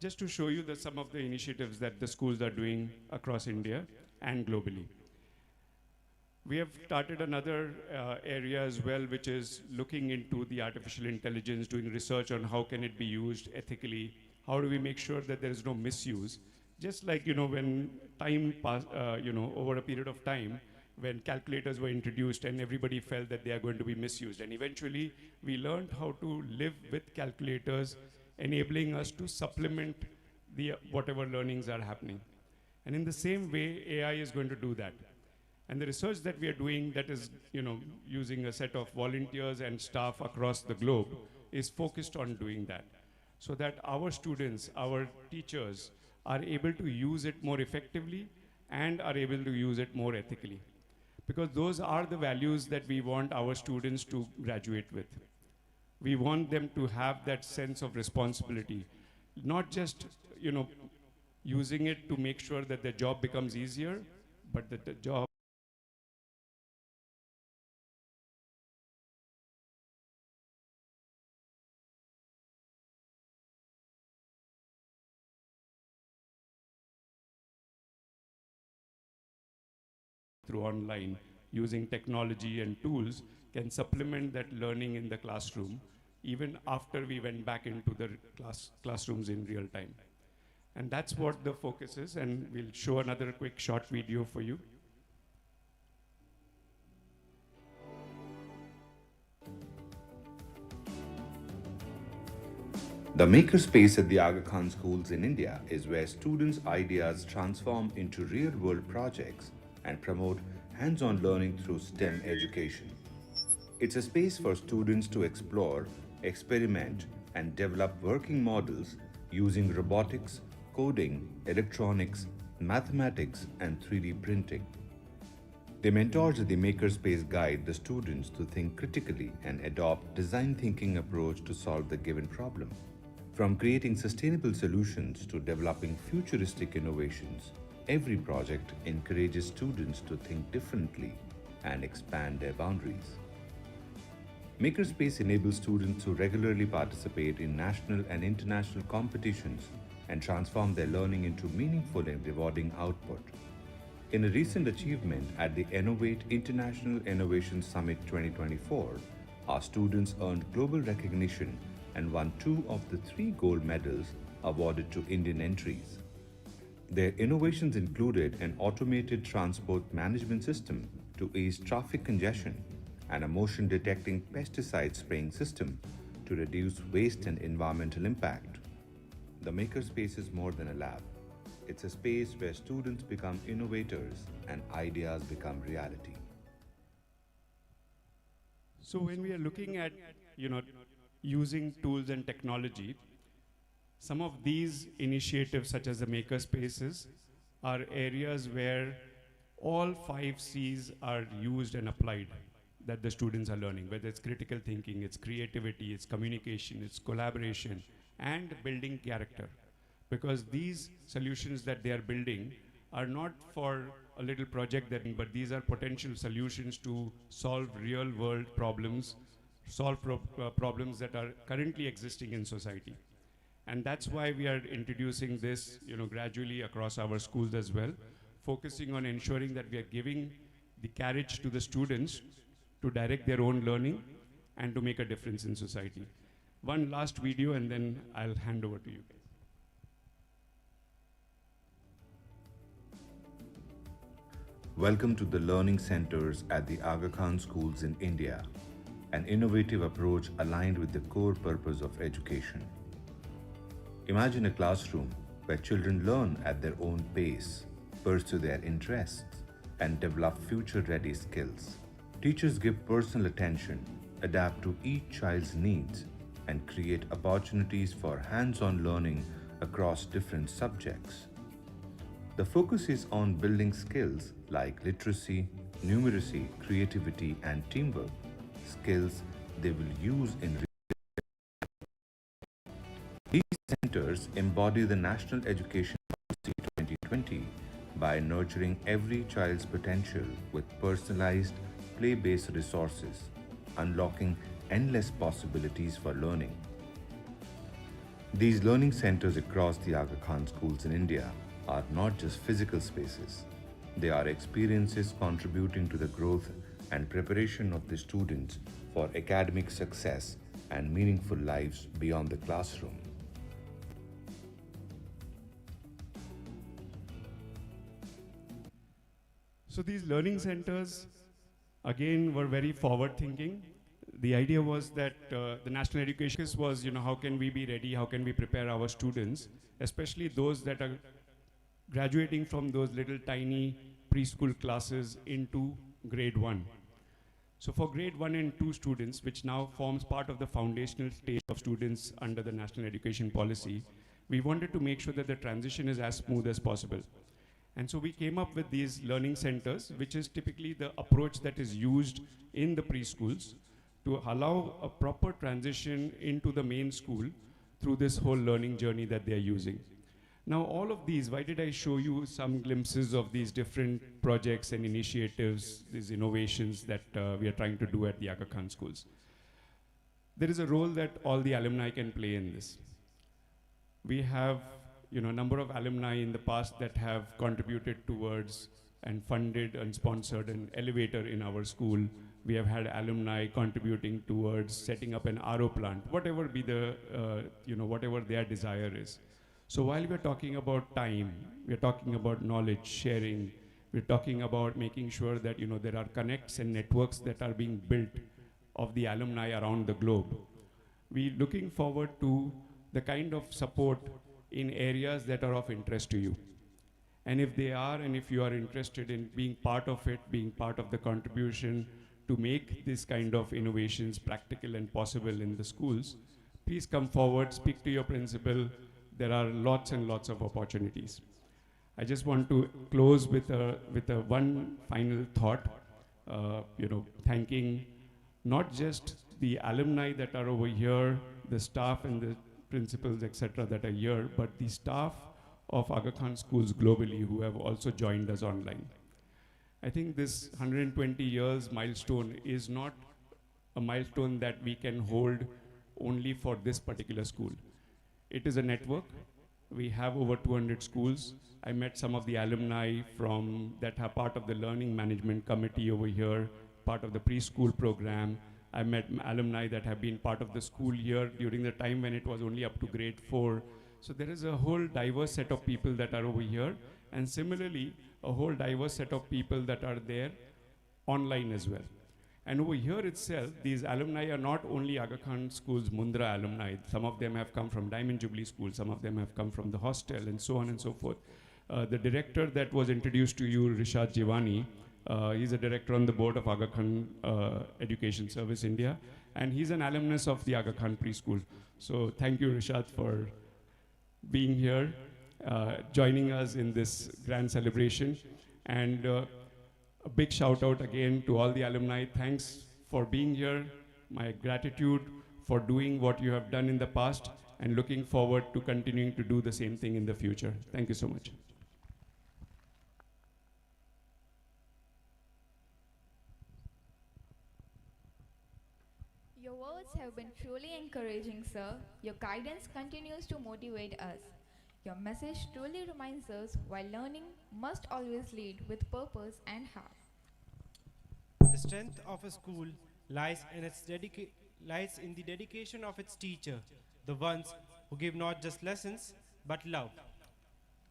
just to show you some of the initiatives that the schools are doing across India and globally. We have started another area as well, which is looking into the artificial intelligence, doing research on how can it be used ethically, how do we make sure that there is no misuse. Just like, you know, when time passed, over a period of time, when calculators were introduced and everybody felt that they are going to be misused. And eventually, we learned how to live with calculators, enabling us to supplement whatever learnings are happening. And in the same way, AI is going to do that. And the research that we are doing that is, using a set of volunteers and staff across the globe is focused on doing that. So that our students, our teachers are able to use it more effectively and are able to use it more ethically. Because those are the values that we want our students to graduate with. We want them to have that sense of responsibility, not just, using it to make sure that their job becomes easier, but that the job through online, using technology and tools, can supplement that learning in the classroom, even after we went back into the classrooms in real time. And that's what the focus is, and we'll show another quick short video for you. The makerspace at the Aga Khan schools in India is where students' ideas transform into real-world projects and promote hands-on learning through STEM education. It's a space for students to explore, experiment, and develop working models using robotics, coding, electronics, mathematics, and 3D printing. The mentors at the Makerspace guide the students to think critically and adopt design thinking approach to solve the given problem. From creating sustainable solutions to developing futuristic innovations, every project encourages students to think differently and expand their boundaries. Makerspace enables students to regularly participate in national and international competitions and transform their learning into meaningful and rewarding output. In a recent achievement at the Innovate International Innovation Summit 2024, our students earned global recognition and won 2 of the 3 gold medals awarded to Indian entries. Their innovations included an automated transport management system to ease traffic congestion and a motion detecting pesticide spraying system to reduce waste and environmental impact. The Makerspace is more than a lab. It's a space where students become innovators and ideas become reality. So when we are looking at, using tools and technology, some of these initiatives, such as the Makerspaces, are areas where all 5 C's are used and applied that the students are learning, whether it's critical thinking, it's creativity, it's communication, it's collaboration, and building character. Because these solutions that they are building are not for a little project, but these are potential solutions to solve real world problems, solve problems that are currently existing in society. And that's why we are introducing this, gradually across our schools as well, focusing on ensuring that we are giving the courage to the students to direct their own learning and to make a difference in society. One last video and then I'll hand over to you guys. Welcome to the learning centers at the Aga Khan schools in India, an innovative approach aligned with the core purpose of education. Imagine a classroom where children learn at their own pace, pursue their interests, and develop future-ready skills. Teachers give personal attention, adapt to each child's needs, and create opportunities for hands-on learning across different subjects. The focus is on building skills like literacy, numeracy, creativity, and teamwork, skills they will use in These centers embody the National Education Policy 2020 by nurturing every child's potential with personalized, play-based resources, unlocking endless possibilities for learning. These learning centers across the Aga Khan schools in India are not just physical spaces. They are experiences contributing to the growth and preparation of the students for academic success and meaningful lives beyond the classroom. So these learning centers, again, were very forward-thinking. The idea was that the national education was, how can we be ready, how can we prepare our students, especially those that are graduating from those little tiny preschool classes into grade 1. So for grade 1 and 2 students, which now forms part of the foundational stage of students under the National Education Policy, we wanted to make sure that the transition is as smooth as possible. And so we came up with these learning centers, which is typically the approach that is used in the preschools to allow a proper transition into the main school through this whole learning journey that they are using. Now, all of these, why did I show you some glimpses of these different projects and initiatives, these innovations that we are trying to do at the Aga Khan schools? There is a role that all the alumni can play in this. We have a number of alumni in the past that have contributed towards and funded and sponsored an elevator in our school. We have had alumni contributing towards setting up an RO plant, whatever be the, whatever their desire is. So while we're talking about time, we're talking about knowledge sharing, we're talking about making sure that there are connects and networks that are being built of the alumni around the globe. We're looking forward to the kind of support in areas that are of interest to you. And if they are, and if you are interested in being part of it, being part of the contribution to make this kind of innovations practical and possible in the schools, please come forward, speak to your principal. There are lots and lots of opportunities. I just want to close with a one final thought, thanking not just the alumni that are over here, the staff and the principals, etc., that are here, but the staff of Aga Khan schools globally who have also joined us online. I think this 120 years milestone is not a milestone that we can hold only for this particular school. It is a network. We have over 200 schools. I met some of the alumni that are part of the learning management committee over here, part of the preschool program. I met alumni that have been part of the school year during the time when it was only up to grade 4. So there is a whole diverse set of people that are over here, and similarly, a whole diverse set of people that are there online as well. And over here itself, these alumni are not only Aga Khan School's Mundra alumni. Some of them have come from Diamond Jubilee School, some of them have come from the hostel, and so on and so forth. The director that was introduced to you, Rishad Jivani, he's a director on the board of Aga Khan Education Service India, and he's an alumnus of the Aga Khan Preschool. So thank you, Rishad, for being here, joining us in this grand celebration. And a big shout out again to all the alumni. Thanks for being here. My gratitude for doing what you have done in the past, and looking forward to continuing to do the same thing in the future. Thank you so much. Your words have been truly encouraging, sir. Your guidance continues to motivate us. Your message truly reminds us why learning must always lead with purpose and heart. The strength of a school lies in the dedication of its teacher, the ones who give not just lessons but love.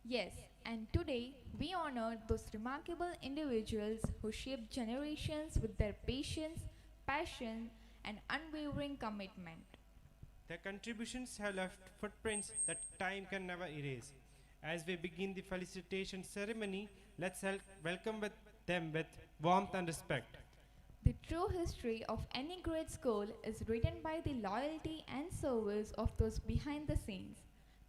Yes, and today we honor those remarkable individuals who shaped generations with their patience, passion, and unwavering commitment. Their contributions have left footprints that time can never erase. As we begin the felicitation ceremony, let's welcome them with warmth and respect. The true history of any great school is written by the loyalty and service of those behind the scenes.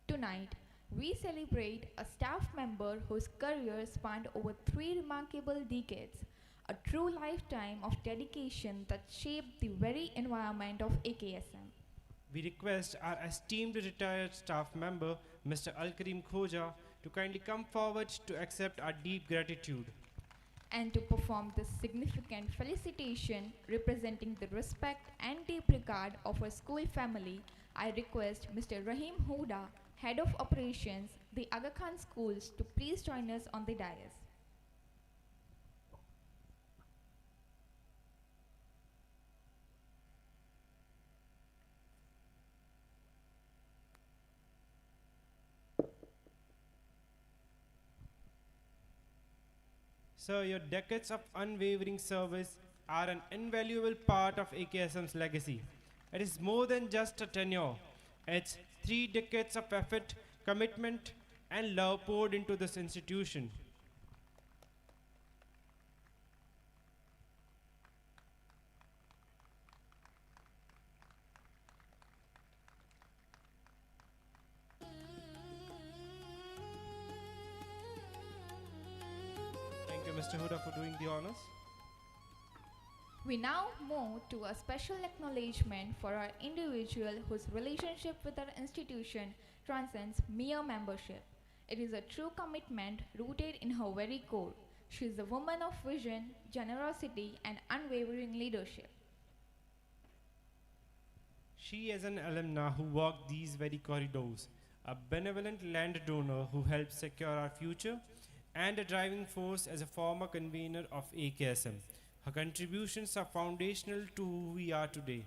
Tonight, we celebrate a staff member whose career spanned over 3 remarkable decades, a true lifetime of dedication that shaped the very environment of AKSM. We request our esteemed retired staff member, Mr. Al-Karim Khoja, to kindly come forward to accept our deep gratitude. And to perform this significant felicitation representing the respect and deep regard of our school family, I request Mr. Rahim Huda, Head of Operations, the Aga Khan Schools, to please join us on the dais. Sir, your decades of unwavering service are an invaluable part of AKSM's legacy. It is more than just a tenure. It's 3 decades of effort, commitment, and love poured into this institution. Thank you, Mr. Huda, for doing the honors. We now move to a special acknowledgement for our individual whose relationship with our institution transcends mere membership. It is a true commitment rooted in her very core. She is a woman of vision, generosity, and unwavering leadership. She is an alumna who walked these very corridors, a benevolent landowner who helped secure our future, and a driving force as a former convener of AKSM. Her contributions are foundational to who we are today.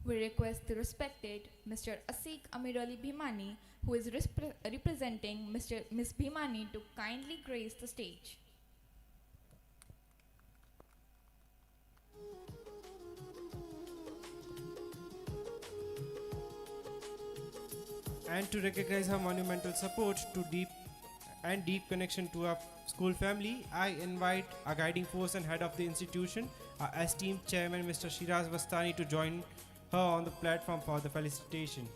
We request the respected Mr. Asik Amirali Bhimani, who is representing Ms. Bhimani, to kindly grace the stage. And to recognize her monumental support to deep connection to our school family, I invite our guiding force and head of the institution, our esteemed chairman, Mr. Shiraz Vastani, to join her on the platform for the felicitation.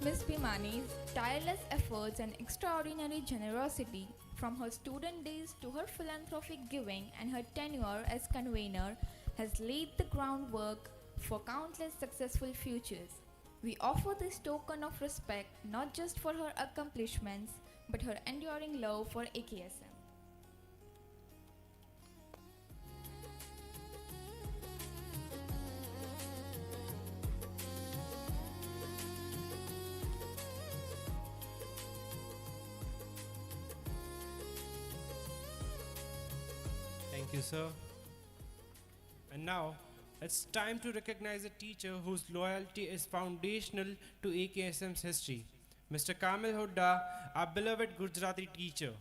Ms. Bhimani's tireless efforts and extraordinary generosity, from her student days to her philanthropic giving and her tenure as convener, has laid the groundwork for countless successful futures. We offer this token of respect not just for her accomplishments, but her enduring love for AKSM. Thank you, sir. And now, it's time to recognize a teacher whose loyalty is foundational to AKSM's history. Mr. Kamil Hudda, our beloved Gujarati teacher.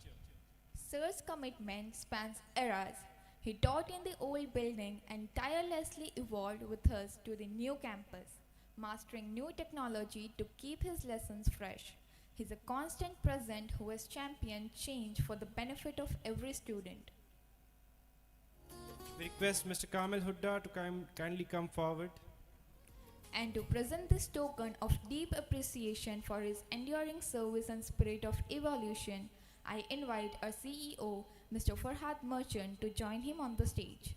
Sir's commitment spans eras. He taught in the old building and tirelessly evolved with us to the new campus, mastering new technology to keep his lessons fresh. He's a constant present who has championed change for the benefit of every student. We request Mr. Kamil Hudda to kindly come forward. And to present this token of deep appreciation for his enduring service and spirit of evolution, I invite our CEO, Mr. Farhad Merchant, to join him on the stage.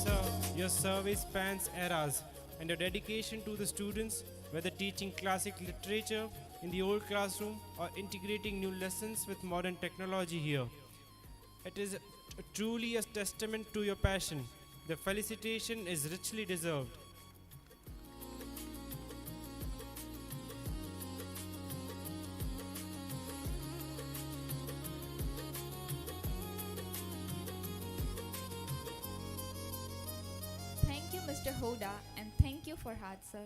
Sir, your service spans eras, and your dedication to the students, whether teaching classic literature in the old classroom or integrating new lessons with modern technology here. It is truly a testament to your passion. The felicitation is richly deserved. Thank you, Mr. Hoda, and thank you, Farhad, sir.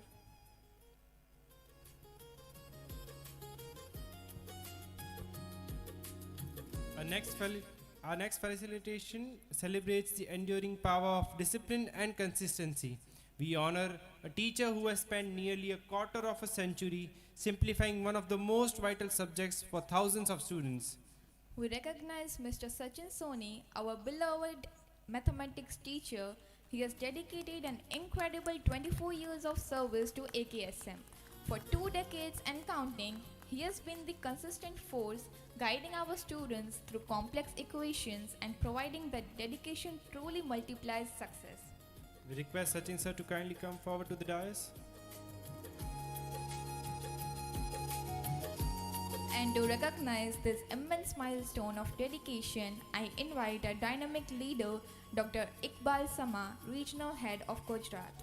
Our next felicitation celebrates the enduring power of discipline and consistency. We honor a teacher who has spent nearly a quarter of a century simplifying one of the most vital subjects for thousands of students. We recognize Mr. Sachin Soni, our beloved mathematics teacher. He has dedicated an incredible 24 years of service to AKSM. For 2 decades and counting, he has been the consistent force guiding our students through complex equations and providing that dedication truly multiplies success. We request Sachin sir to kindly come forward to the dais. And to recognize this immense milestone of dedication, I invite our dynamic leader, Dr. Iqbal Sama, Regional Head of Gujarat.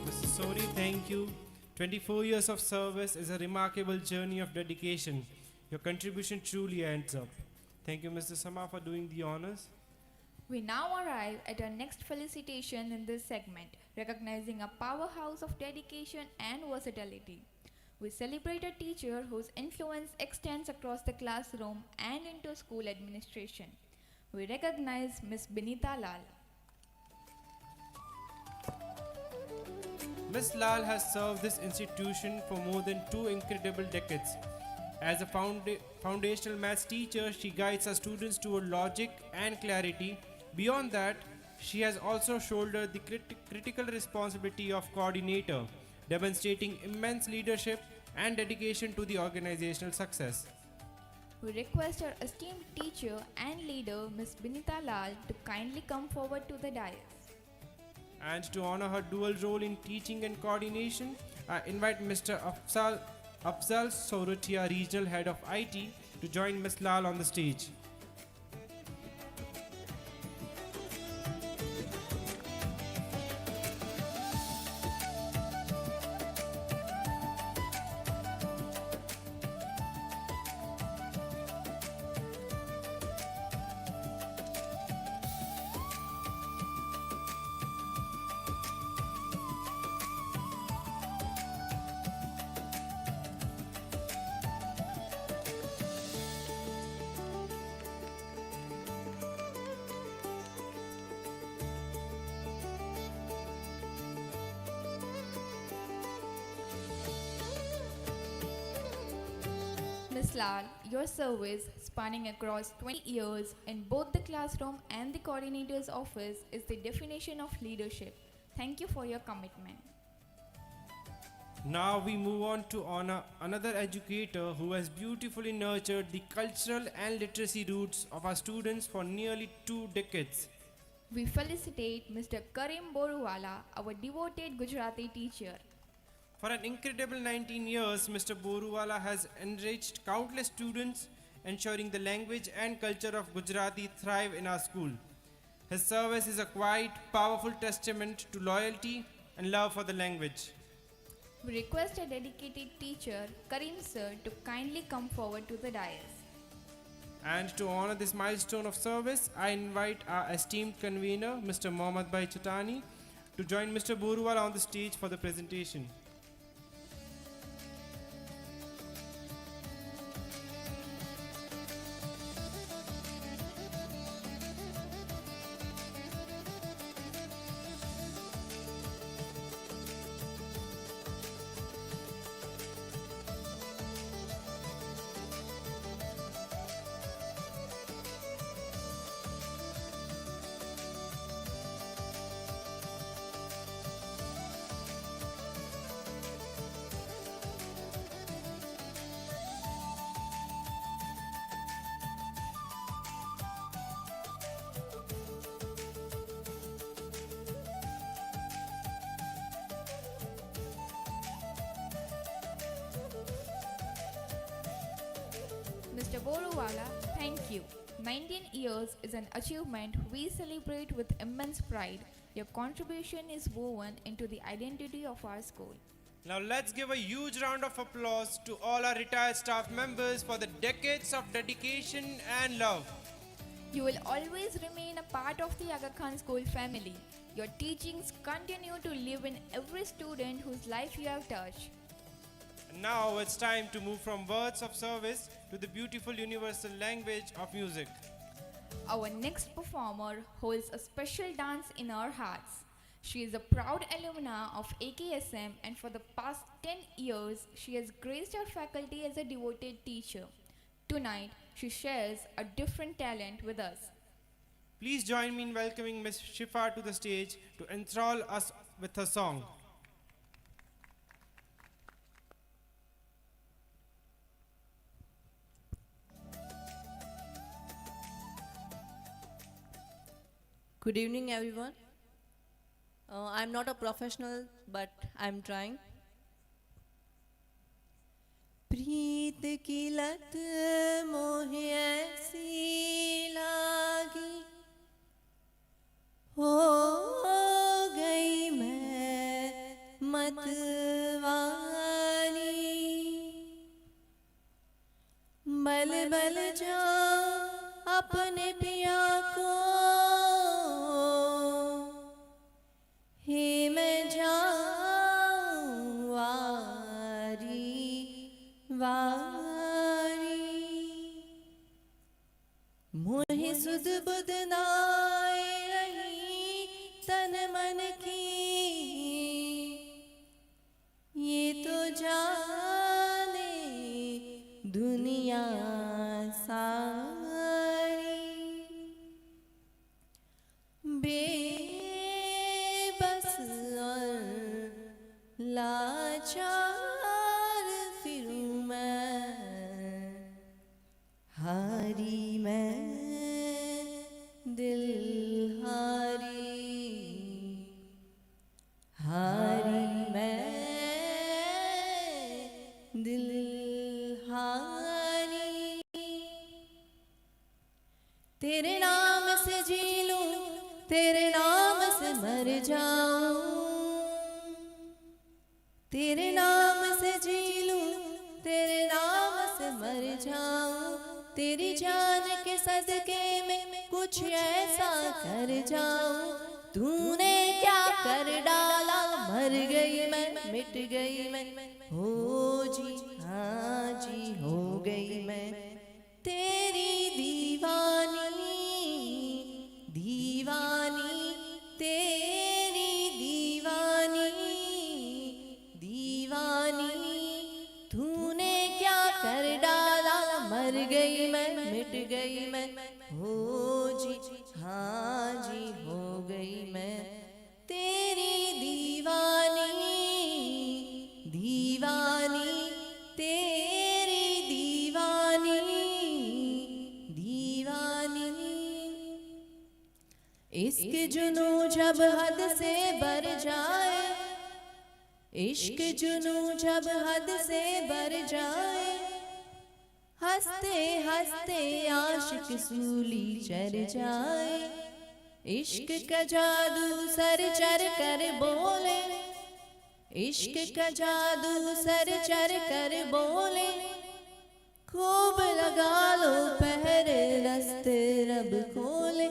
Mr. Soni, thank you. 24 years of service is a remarkable journey of dedication. Your contribution truly ends up. Thank you, Mr. Sama, for doing the honors. We now arrive at our next felicitation in this segment, recognizing a powerhouse of dedication and versatility. We celebrate a teacher whose influence extends across the classroom and into school administration. We recognize Ms. Binita Lal. Ms. Lal has served this institution for more than 2 incredible decades. As a foundational maths teacher, she guides her students toward logic and clarity. Beyond that, she has also shouldered the critical responsibility of coordinator, demonstrating immense leadership and dedication to the organizational success. We request our esteemed teacher and leader, Ms. Binita Lal, to kindly come forward to the dais. And to honor her dual role in teaching and coordination, I invite Mr. Afzal Sorotia, Regional Head of IT, to join Ms. Lal on the stage. Ms. Lal, your service, spanning across 20 years in both the classroom and the coordinator's office, is the definition of leadership. Thank you for your commitment. Now we move on to honor another educator who has beautifully nurtured the cultural and literacy roots of our students for nearly 2 decades. We felicitate Mr. Karim Boruwala, our devoted Gujarati teacher. For an incredible 19 years, Mr. Boruwala has enriched countless students, ensuring the language and culture of Gujarati thrive in our school. His service is a quite powerful testament to loyalty and love for the language. We request a dedicated teacher, Karim sir, to kindly come forward to the dais. And to honor this milestone of service, I invite our esteemed convener, Mr. Mohammad Bhai Chatani, to join Mr. Boruwala on the stage for the presentation. Mr. Boruwala, thank you. 19 years is an achievement we celebrate with immense pride. Your contribution is woven into the identity of our school. Now let's give a huge round of applause to all our retired staff members for the decades of dedication and love. You will always remain a part of the Aga Khan School family. Your teachings continue to live in every student whose life you have touched. And now it's time to move from words of service to the beautiful universal language of music. Our next performer holds a special dance in our hearts. She is a proud alumna of AKSM, and for the past 10 years, she has graced our faculty as a devoted teacher. Tonight, she shares a different talent with us. Please join me in welcoming Ms. Shifa to the stage to enthrall us with her song. Good evening, everyone. I'm not a professional, but I'm trying. प्रीत की लत मोहे ऐसी लागी, हो गई मैं मतवाली, बल बल जाऊं अपने पिया को, हे मैं जाऊं वारी। वही सुध बुध नाए रही तन मन की, ये तो जाने दुनिया सारी। बेबस और लाचार फिरूं मैं, हारी मैं दिल हारी, हारी मैं दिल हारी। तेरे नाम से जी लूं, तेरे नाम से मर जाऊं, तेरे नाम से जी लूं, तेरे नाम से मर जाऊं। तेरी जान के सदके में कुछ ऐसा कर जाऊं। तूने क्या कर डाला, मर गई मैं, मिट गई मैं, हो जी हाँ जी हो गई मैं। तेरी दीवानी दीवानी, तेरी दीवानी दीवानी। तूने क्या कर डाला, मर गई मैं, मिट गई मैं, हो जी हाँ जी हो गई मैं। तेरी दीवानी दीवानी, तेरी दीवानी दीवानी। इश्क जुनू जब हद से बढ़ जाए, इश्क जुनू जब हद से बढ़ जाए, हंसते हंसते आशिक सूली चढ़ जाए। इश्क का जादू सर चढ़ कर बोले, इश्क का जादू सर चढ़ कर बोले। खूब लगा लो पहरे रस्ते रब खोले।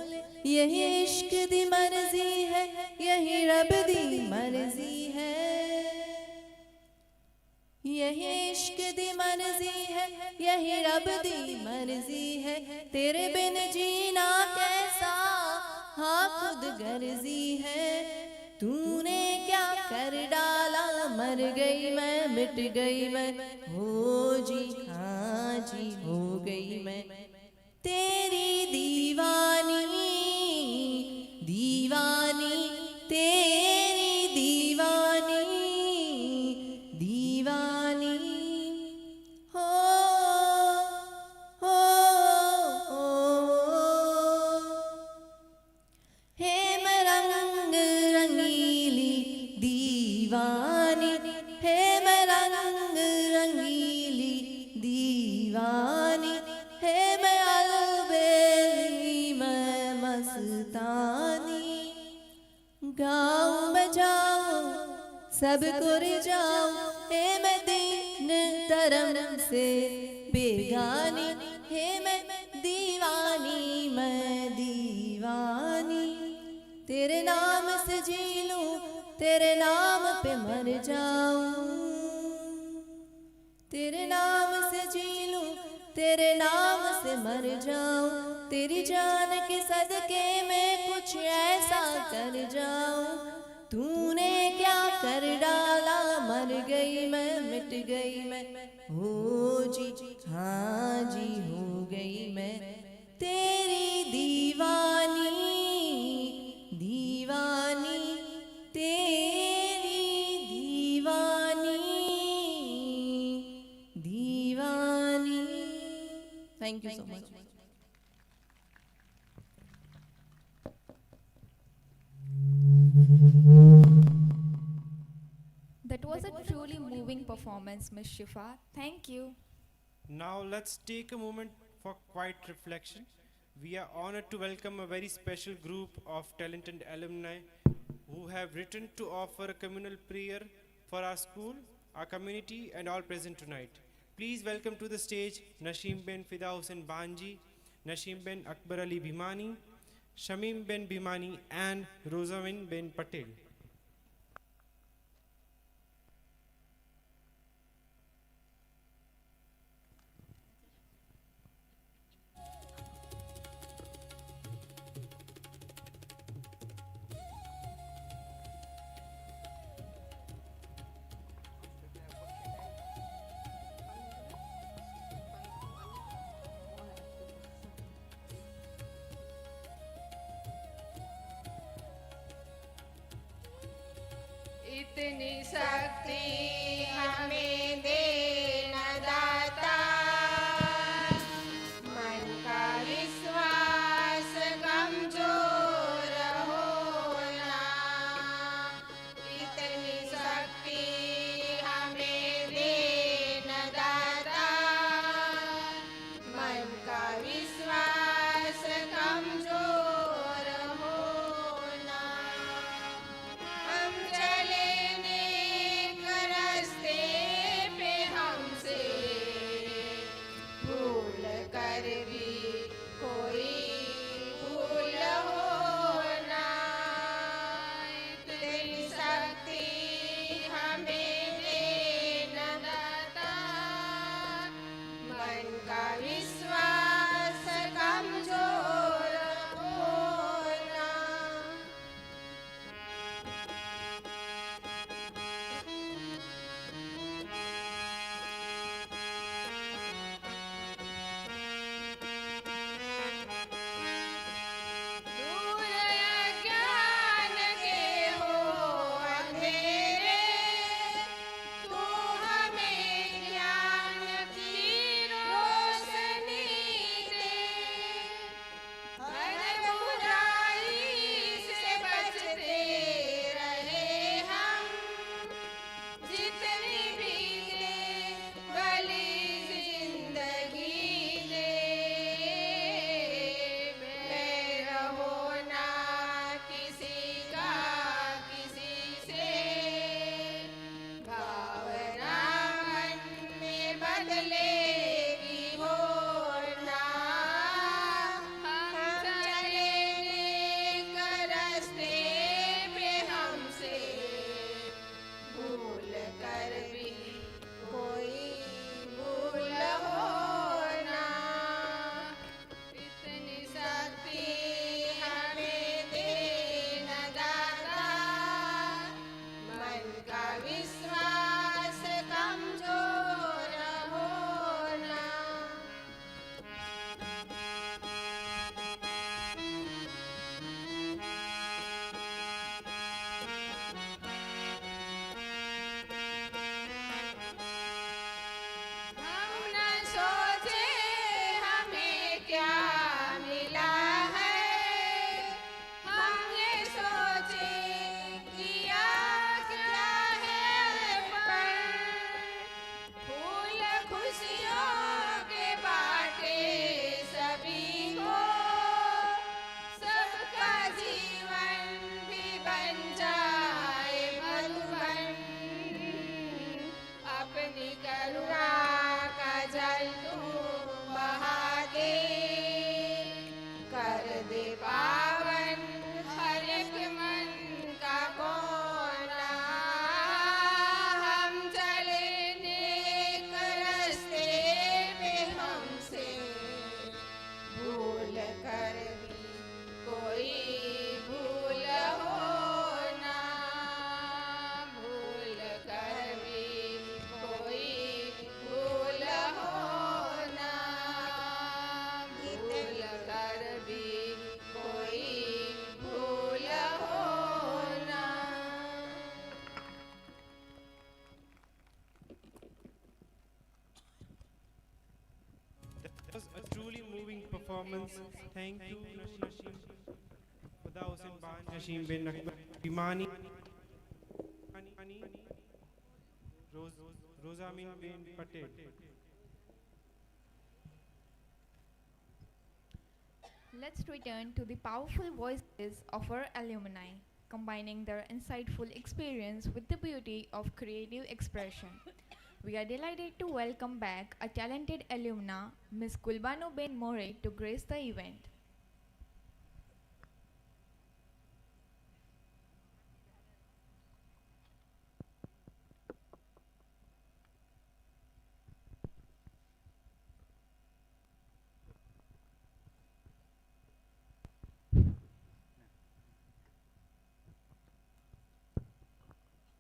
यही इश्क दी मर्जी है, यही रब दी मर्जी है, यही इश्क दी मर्जी है, यही रब दी मर्जी है। तेरे बिन जीना कैसा, हाँ खुद गर्जी है। तूने क्या कर डाला, मर गई मैं, मिट गई मैं, हो जी हाँ जी हो गई मैं। तेरी दीवानी दीवानी, तेरी दीवानी दीवानी। हो हो हो हे मैं रंग रंगीली दीवानी, हे मैं रंग रंगीली दीवानी। हे मैं अलबेली मैं मस्तानी। गाऊं बजाऊं सबको रिझाऊं, हे मैं दीन धर्म से बेगानी। हे मैं दीवानी मैं दीवानी। तेरे नाम से जी लूं, तेरे नाम पे मर जाऊं, तेरे नाम से जी लूं, तेरे नाम से मर जाऊं। तेरी जान के सदके में कुछ ऐसा कर जाऊं। तूने क्या कर डाला, मर गई मैं, मिट गई मैं, हो जी हाँ जी हो गई मैं। तेरी दीवानी दीवानी, तेरी दीवानी दीवानी। Thank you so much. That was a truly moving performance, Ms. Shifa. Thank you. Now let's take a moment for quiet reflection. We are honored to welcome a very special group of talented alumni who have written to offer a communal prayer for our school, our community, and all present tonight. Please welcome to the stage Nasheem Ben Fida Hussain Banji, Nasheem Ben Akbar Ali Bhimani, Shamim Ben Bhimani, and Rosamond Ben Patel. इतनी शक्ति हमें देना दाता, मन का विश्वास कमजोर होना, इतनी शक्ति हमें देना दाता, मन का विश्वास कमजोर होना। हम चले नेक रास्ते पे, हमसे भूल कर भी कोई भूल होना, इतनी शक्ति हमें देना दाता, मन का विश्वास कमजोर होना। दूर अज्ञान के हो अंधेरे, तू हमें ज्ञान की रोशनी दे, हर बुराई से बचते रहे हम, जितनी बीते भली जिंदगी दे, बैर होना किसी का किसी से, भावना मन में बदलेगी होना। हम चले नेक रास्ते पे, हमसे भूल कर भी कोई भूल होना, इतनी शक्ति हमें देना दाता, मन का विश्वास कमजोर होना। हम न सोचे हमें क्या मिला है, हम ये सोचे किया क्या है पर, फूल खुशियों के बाटे सभी को, सबका जीवन भी बन जाए मधुबन, अपनी करुणा का जल तू बहा दे, कर दे पावन हर एक मन का कोना। हम चले नेक रास्ते पे, हमसे भूल कर भी कोई भूल होना, भूल कर भी कोई भूल होना, भूल कर भी कोई भूल होना। That was a truly moving performance. Thank you, Nashim, Khuda Hussain Ban, Nashim bin Imani, Rosamin bin Patel. Let's return to the powerful voices of our alumni, combining their insightful experience with the beauty of creative expression. We are delighted to welcome back a talented alumna, Ms. Kulbano Ben More, to grace the event.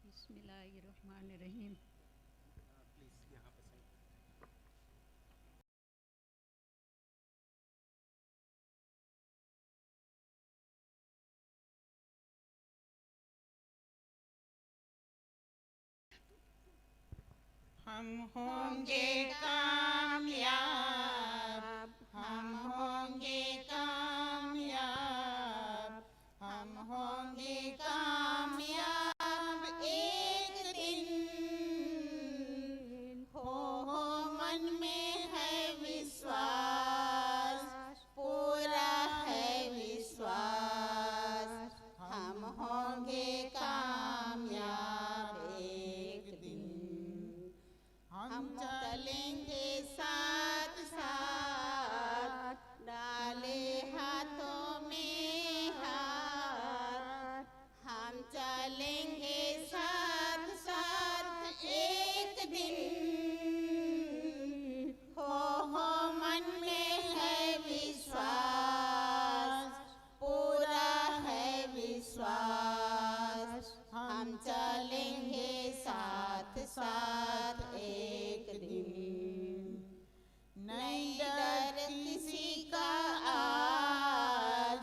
बिस्मिल्लाहिर्रहमानिर्रहीम। हम होंगे कामयाब, हम होंगे कामयाब, हम होंगे कामयाब एक दिन। हो मन में है विश्वास, पूरा है विश्वास, हम होंगे कामयाब एक दिन। हम चलेंगे साथ साथ, डाले हाथों में हाथ, हम चलेंगे साथ साथ एक दिन। हो मन में है विश्वास, पूरा है विश्वास, हम चलेंगे साथ साथ एक दिन। नहीं डर किसी का आज,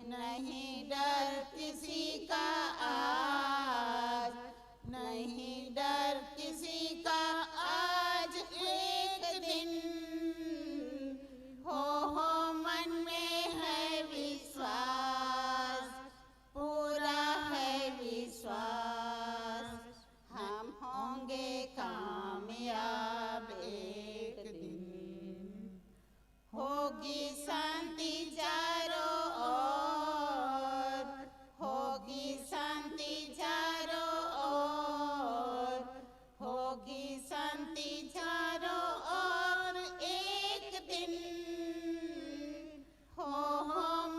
नहीं डर किसी का आज, नहीं डर किसी का आज एक दिन। हो मन में है विश्वास, पूरा है विश्वास, हम होंगे कामयाब एक दिन। होगी शांति चारों ओर, होगी शांति चारों ओर, होगी शांति चारों ओर एक दिन। हो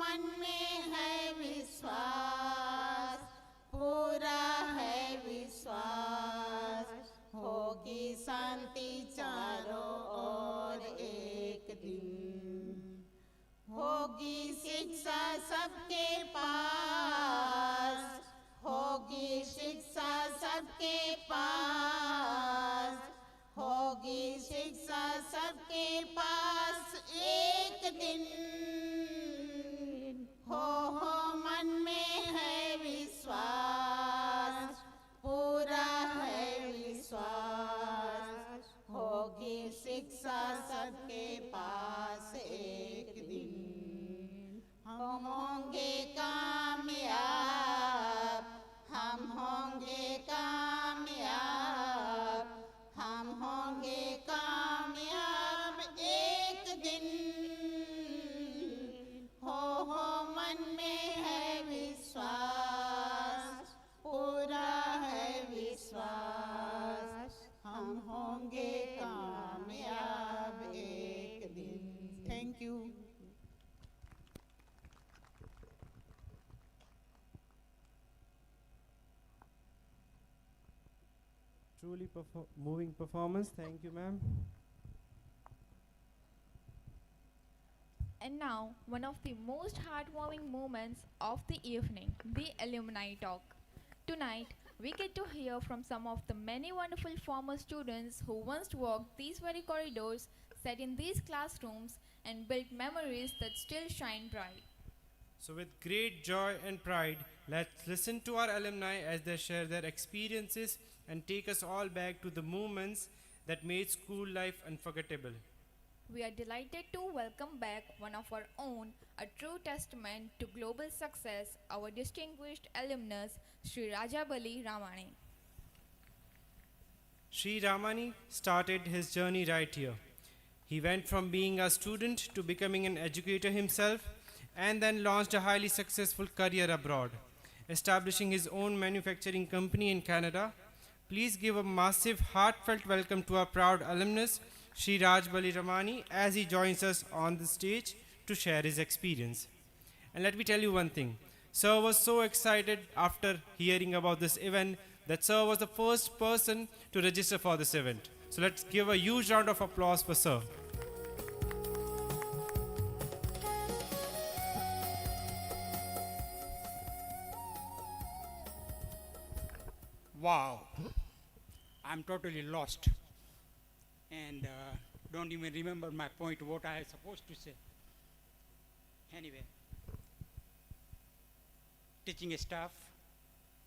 मन में है विश्वास, पूरा है विश्वास, होगी शांति चारों ओर एक दिन। होगी शिक्षा सबके पास, होगी शिक्षा सबके पास, होगी शिक्षा सबके पास एक दिन। हो मन में है विश्वास, पूरा है विश्वास, होगी शिक्षा सबके पास एक दिन। हम होंगे कामयाब, हम होंगे कामयाब, हम होंगे कामयाब एक दिन। हो मन में है विश्वास, पूरा है विश्वास, हम होंगे कामयाब एक दिन। Thank you. Truly moving performance. Thank you, ma'am. And now, one of the most heartwarming moments of the evening, the alumni talk. Tonight, we get to hear from some of the many wonderful former students who once walked these very corridors, sat in these classrooms, and built memories that still shine bright. So, with great joy and pride, let's listen to our alumni as they share their experiences and take us all back to the moments that made school life unforgettable. We are delighted to welcome back one of our own, a true testament to global success, our distinguished alumnus, Sri Rajabali Ramani. Sri Ramani started his journey right here. He went from being a student to becoming an educator himself and then launched a highly successful career abroad, establishing his own manufacturing company in Canada. Please give a massive, heartfelt welcome to our proud alumnus, Sri Rajbali Ramani, as he joins us on the stage to share his experience. And let me tell you one thing. Sir was so excited after hearing about this event that Sir was the first person to register for this event. So let's give a huge round of applause for Sir. Wow, I'm totally lost and don't even remember my point, what I was supposed to say. Anyway, teaching staff,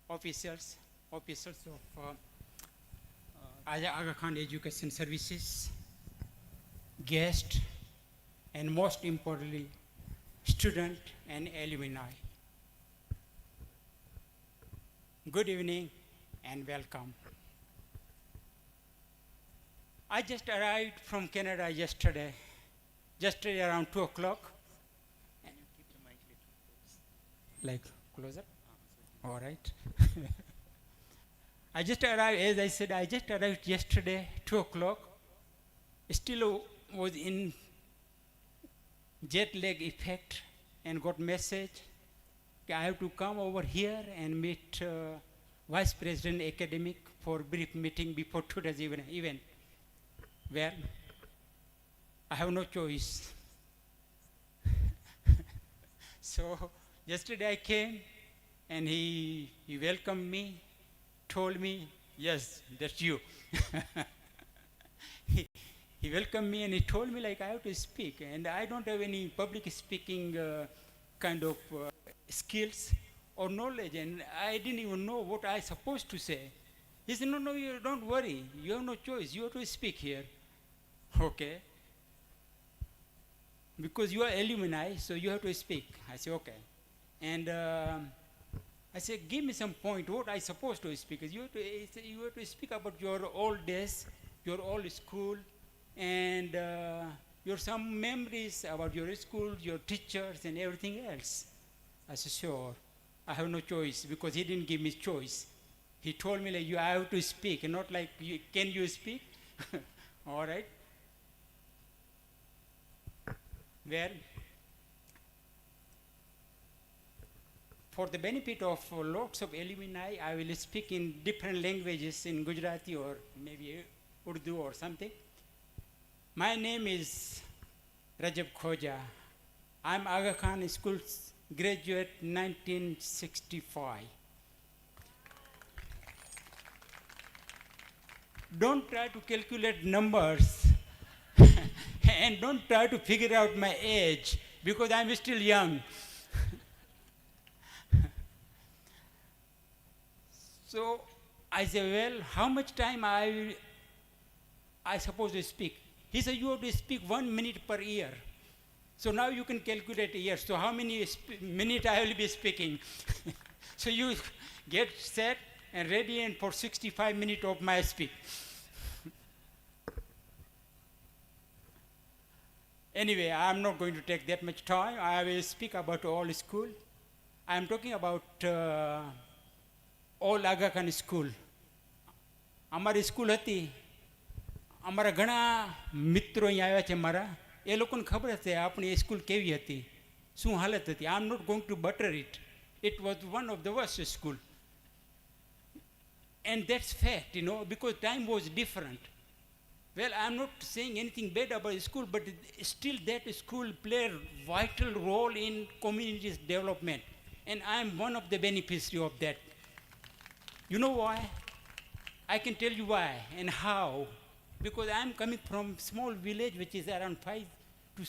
officers of Aga Khan Education Services, guest, and most importantly, student and alumni. Good evening and welcome. I just arrived from Canada yesterday around 2 o'clock. And you keep the mic little close. Like closer? All right. I just arrived, as I said, I just arrived yesterday, 2 o'clock. Still was in jet lag effect and got message. I have to come over here and meet Vice President Academic for brief meeting before today's event. Well, I have no choice. So yesterday I came and he welcomed me, told me, yes, that's you. He welcomed me and he told me like I have to speak, and I don't have any public speaking kind of skills or knowledge, and I didn't even know what I supposed to say. He said, no, you don't worry, you have no choice, you have to speak here. Okay. Because you are alumni, so you have to speak. I said, okay. And I said, give me some point, what I supposed to speak. You have to speak about your old days, your old school, and your some memories about your school, your teachers, and everything else. I said, sure. I have no choice, because he didn't give me choice. He told me, like, you have to speak, and not like, can you speak? All right. Well, for the benefit of lots of alumni, I will speak in different languages, in Gujarati or maybe Urdu or something. My name is Rajab Khoja. I'm Aga Khan School's graduate 1965. Don't try to calculate numbers and don't try to figure out my age, because I'm still young. So I said, well, how much time I supposed to speak? He said, you have to speak 1 minute per year. So now you can calculate years. So how many minutes I will be speaking? So you get set and ready, and for 65 minutes of my speak. Anyway, I'm not going to take that much time. I will speak about all school. I'm talking about all Aga Khan school. અમારી school હતી, અમારા ઘણા મિત્રો અહીં આવ્યા છે મારા, એ લોકોને ખબર હશે આપણી સ્કૂલ કેવી હતી, શું હાલત હતી. I'm not going to butter it. It was one of the worst school. And that's fact, you know, because time was different. Well, I'm not saying anything bad about the school, but still that school played a vital role in community's development. And I'm one of the beneficiaries of that. You know why? I can tell you why and how. Because I'm coming from a small village which is around 5 to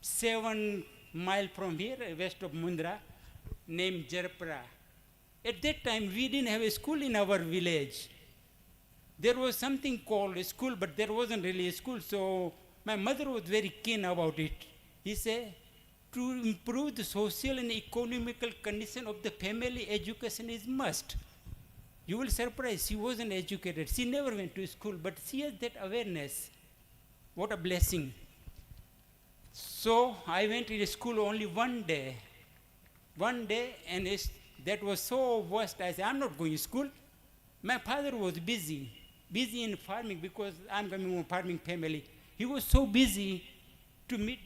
7 miles from here, west of Mundra, named Jarpara. At that time, we didn't have a school in our village. There was something called a school, but there wasn't really a school, so my mother was very keen about it. He said, to improve the social and economical condition of the family, education is must. You will surprise, she wasn't educated. She never went to school, but she has that awareness. What a blessing. So I went to school only one day. One day, and that was so worst. I said, I'm not going to school. My father was busy in farming, because I'm coming from a farming family. He was so busy to meet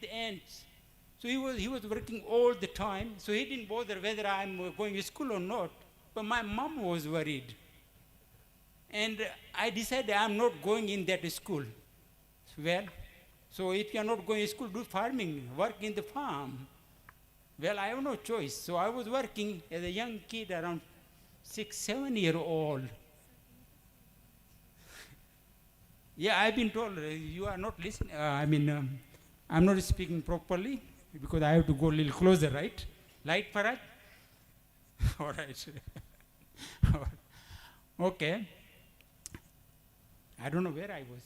the ends. So he was working all the time, so he didn't bother whether I'm going to school or not. But my mom was worried. And I decided I'm not going in that school. Well, so if you're not going to school, do farming, work in the farm. Well, I have no choice. So I was working as a young kid, around 6, 7 year old. Yeah, I've been told you are not listening. I'm not speaking properly, because I have to go a little closer, right? Light, Faraj? All right. Okay. I don't know where I was.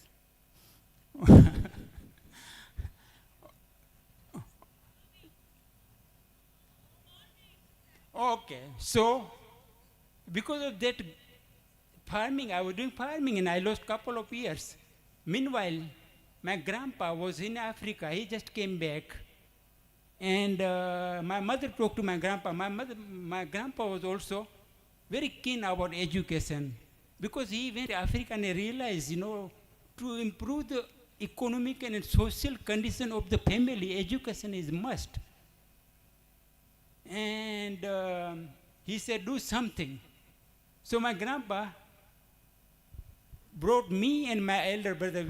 Okay, so because of that farming, I was doing farming and I lost couple of years. Meanwhile, my grandpa was in Africa. He just came back. And my mother talked to my grandpa. My grandpa was also very keen about education because he went to Africa and he realized, to improve the economic and social condition of the family, education is must. And he said, do something. So my grandpa brought me and my elder brother,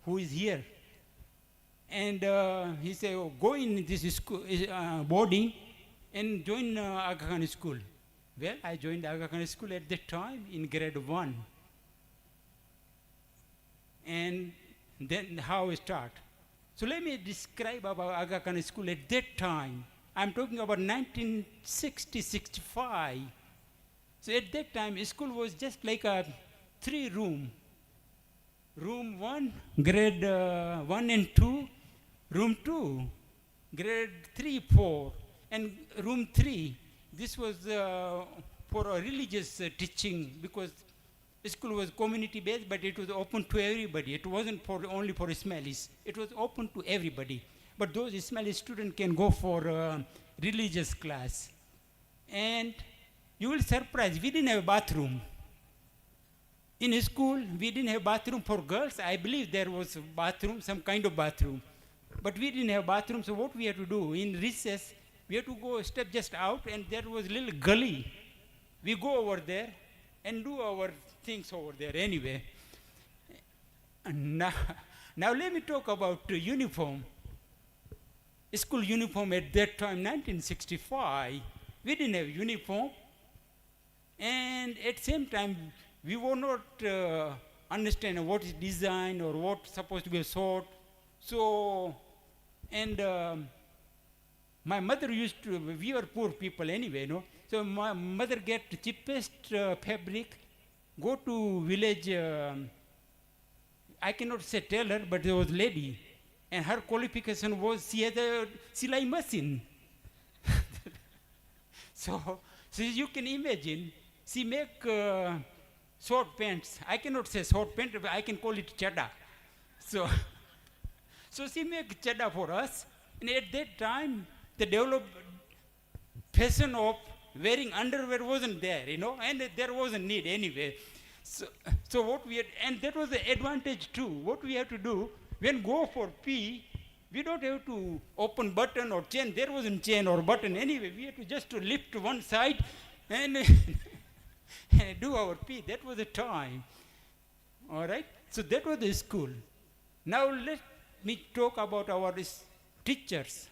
who is here. And he said, go in this school, boarding and join Aga Khan school. Well, I joined Aga Khan school at that time in grade 1. And then how it start. So let me describe about Aga Khan school at that time. I'm talking about 1960-65. So at that time, school was just like a 3-room. Room 1, grade 1 and 2. Room 2, grade 3, 4. And room 3, this was for a religious teaching because school was community based, but it was open to everybody. It wasn't only for Ismailis. It was open to everybody. But those Ismaili students can go for religious class. And you will be surprised, we didn't have a bathroom. In school, we didn't have bathroom for girls. I believe there was a bathroom, some kind of bathroom. But we didn't have bathroom, so what we had to do, in recess, we had to go step just out, and there was a little gully. We go over there and do our things over there anyway. And now let me talk about uniform. School uniform at that time, 1965, we didn't have uniform. And at the same time, we were not understanding what is design or what's supposed to be a sword. So, and my mother used to, we were poor people anyway, So my mother get cheapest fabric, go to village, I cannot say tailor, but there was lady. And her qualification was she had a silai machine. So you can imagine, she make short pants. I cannot say short pant, but I can call it chada. So she make chada for us. And at that time, the developed fashion of wearing underwear wasn't there, and there wasn't need anyway. So what we had, and that was the advantage too. What we had to do, when go for P, we don't have to open button or chain. There wasn't chain or button anyway. We had to just to lift one side and do our P. That was the time. All right? So that was the school. Now let me talk about our teachers.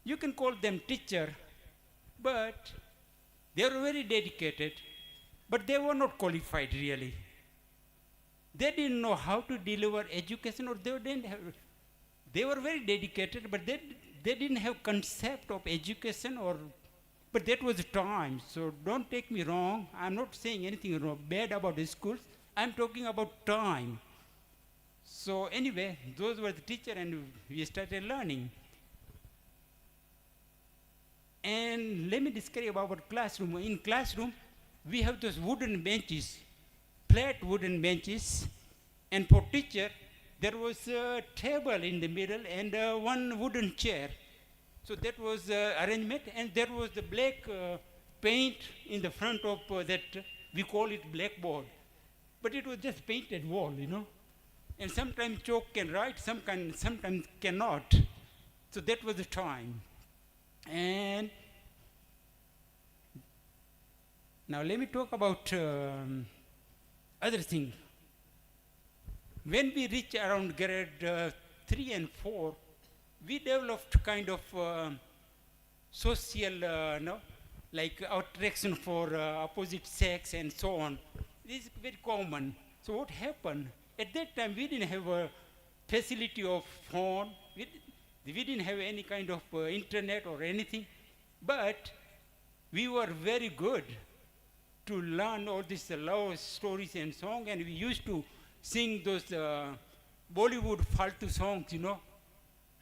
You can call them teacher, but they were very dedicated, but they were not qualified really. They didn't know how to deliver education, or they were very dedicated, but they didn't have concept of education, but that was the time. So don't take me wrong. I'm not saying anything bad about the schools. I'm talking about time. So anyway, those were the teacher, and we started learning. And let me describe our classroom. In classroom, we have those wooden benches, flat wooden benches, and for teacher, there was a table in the middle and one wooden chair. So that was arrangement, and there was the black paint in the front of that, we call it blackboard. But it was just painted wall, And sometimes chalk can write, sometimes cannot. So that was the time. And now let me talk about other thing. When we reach around grade 3 and 4, we developed kind of social, like attraction for opposite sex and so on. This is very common. So what happened? At that time, we didn't have a facility of phone. We didn't have any kind of internet or anything. But we were very good. to learn all these love stories and songs, and we used to sing those Bollywood faltu songs, you know,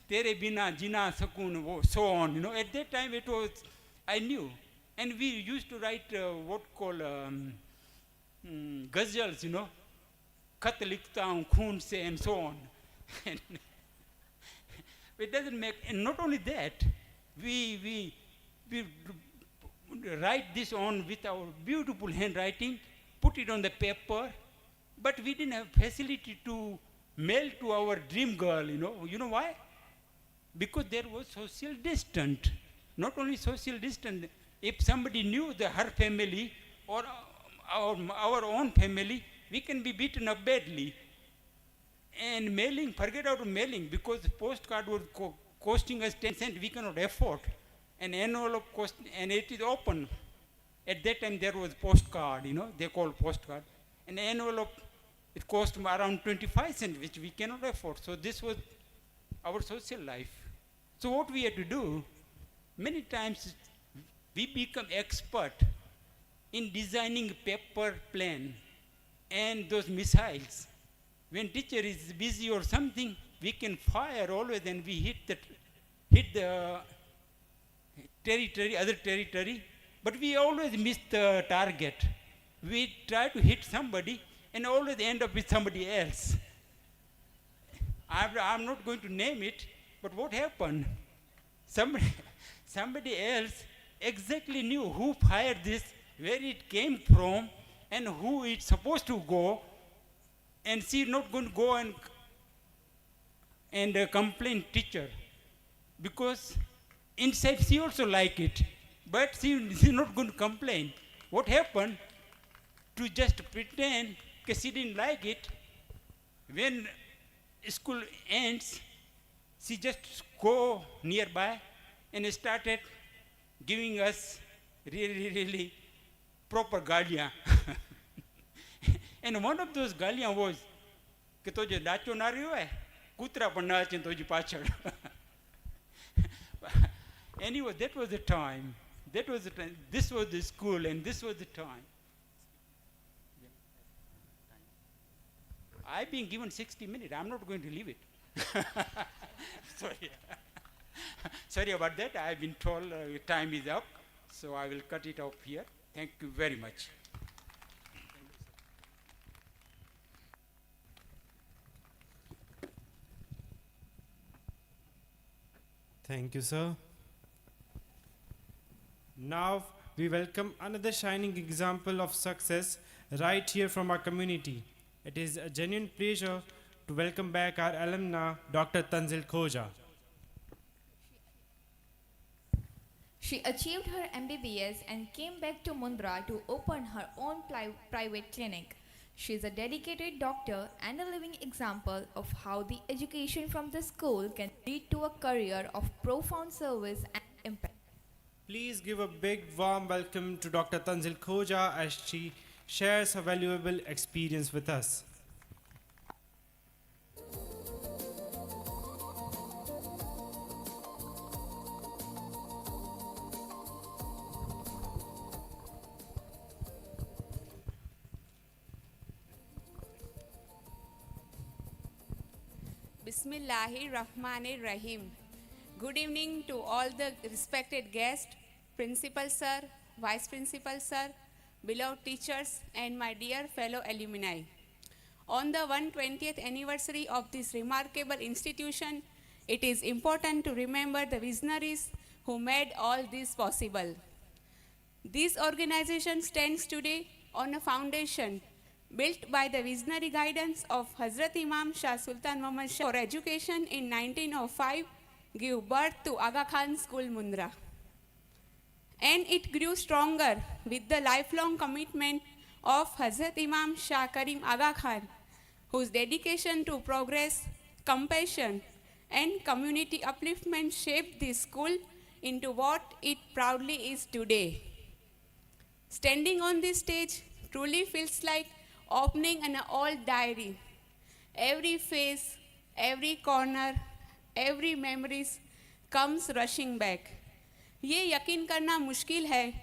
Tere Bina Jina Sakun, so on, you know. At that time it was, I knew. And we used to write what called ghazals, you know, Khat likhta hun khoon se, and so on. And it doesn't make, and not only that, we write this on with our beautiful handwriting, put it on the paper, but we didn't have facility to mail to our dream girl, you know. You know why? Because there was social distance. Not only social distance, if somebody knew her family or our own family, we can be beaten up badly. And mailing, forget about mailing, because the postcard was costing us 10 cents, we cannot afford. An envelope cost, and it is open. At that time there was postcard, you know, they call postcard. An envelope, it cost around 25 cents, which we cannot afford. So this was our social life. So what we had to do, many times we become expert in designing paper plan and those missiles. When teacher is busy or something, we can fire always, and we hit the territory, other territory, but we always miss the target. We try to hit somebody and always end up with somebody else. I'm not going to name it, but what happened? Somebody else exactly knew who fired this, where it came from, and who it's supposed to go, and she not going to go and complain teacher, because inside she also like it, but she's not going to complain. What happened? To just pretend that she didn't like it, when school ends, she just go nearby and started giving us really proper galia. And one of those galia was, "Ke toje dacho na ryo hai, kutra pan nache toje pachad." Anyway, that was the time. That was the time. This was the school, and this was the time. I've been given 60 minutes. I'm not going to leave it. Sorry. Sorry about that. I've been told time is up, so I will cut it off here. Thank you very much. Thank you, sir. Now we welcome another shining example of success right here from our community. It is a genuine pleasure to welcome back our alumna, Dr. Tanzil Khoja. She achieved her MBBS and came back to Mundra to open her own private clinic. She is a dedicated doctor and a living example of how the education from the school can lead to a career of profound service and impact. Please give a big warm welcome to Dr. Tanzil Khoja as she shares her valuable experience with us. Bismillahirrahmanirrahim. Good evening to all the respected guests, Principal Sir, Vice Principal Sir, beloved teachers, and my dear fellow alumni. On the 120th anniversary of this remarkable institution, it is important to remember the visionaries who made all this possible. This organization stands today on a foundation built by the visionary guidance of Hazrat Imam Shah Sultan Muhammad Shah for education in 1905, gave birth to Aga Khan School, Mundra. And it grew stronger with the lifelong commitment of Hazrat Imam Shah Karim Aga Khan, whose dedication to progress, compassion, and community upliftment shaped this school into what it proudly is today. Standing on this stage truly feels like opening an old diary. Every face, every corner, every memories comes rushing back. ये यकीन करना मुश्किल है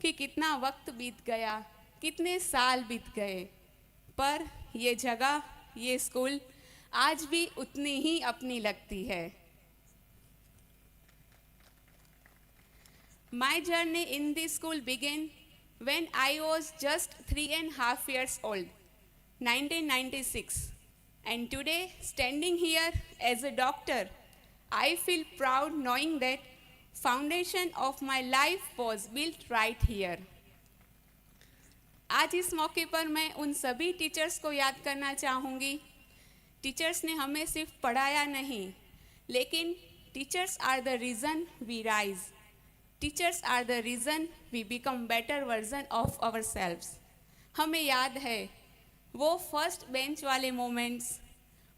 कि कितना वक्त बीत गया, कितने साल बीत गए, पर ये जगह, ये स्कूल आज भी उतनी ही अपनी लगती है। My journey in this school began when I was just 3.5 years old, 1996. And today, standing here as a doctor, I feel proud knowing that foundation of my life was built right here. आज इस मौके पर मैं उन सभी teachers को याद करना चाहूँगी। टीचर्स ने हमें सिर्फ पढ़ाया नहीं, लेकिन teachers are the reason we rise. Teachers are the reason we become better version of ourselves. हमें याद है वो फर्स्ट बेंच वाले मोमेंट्स,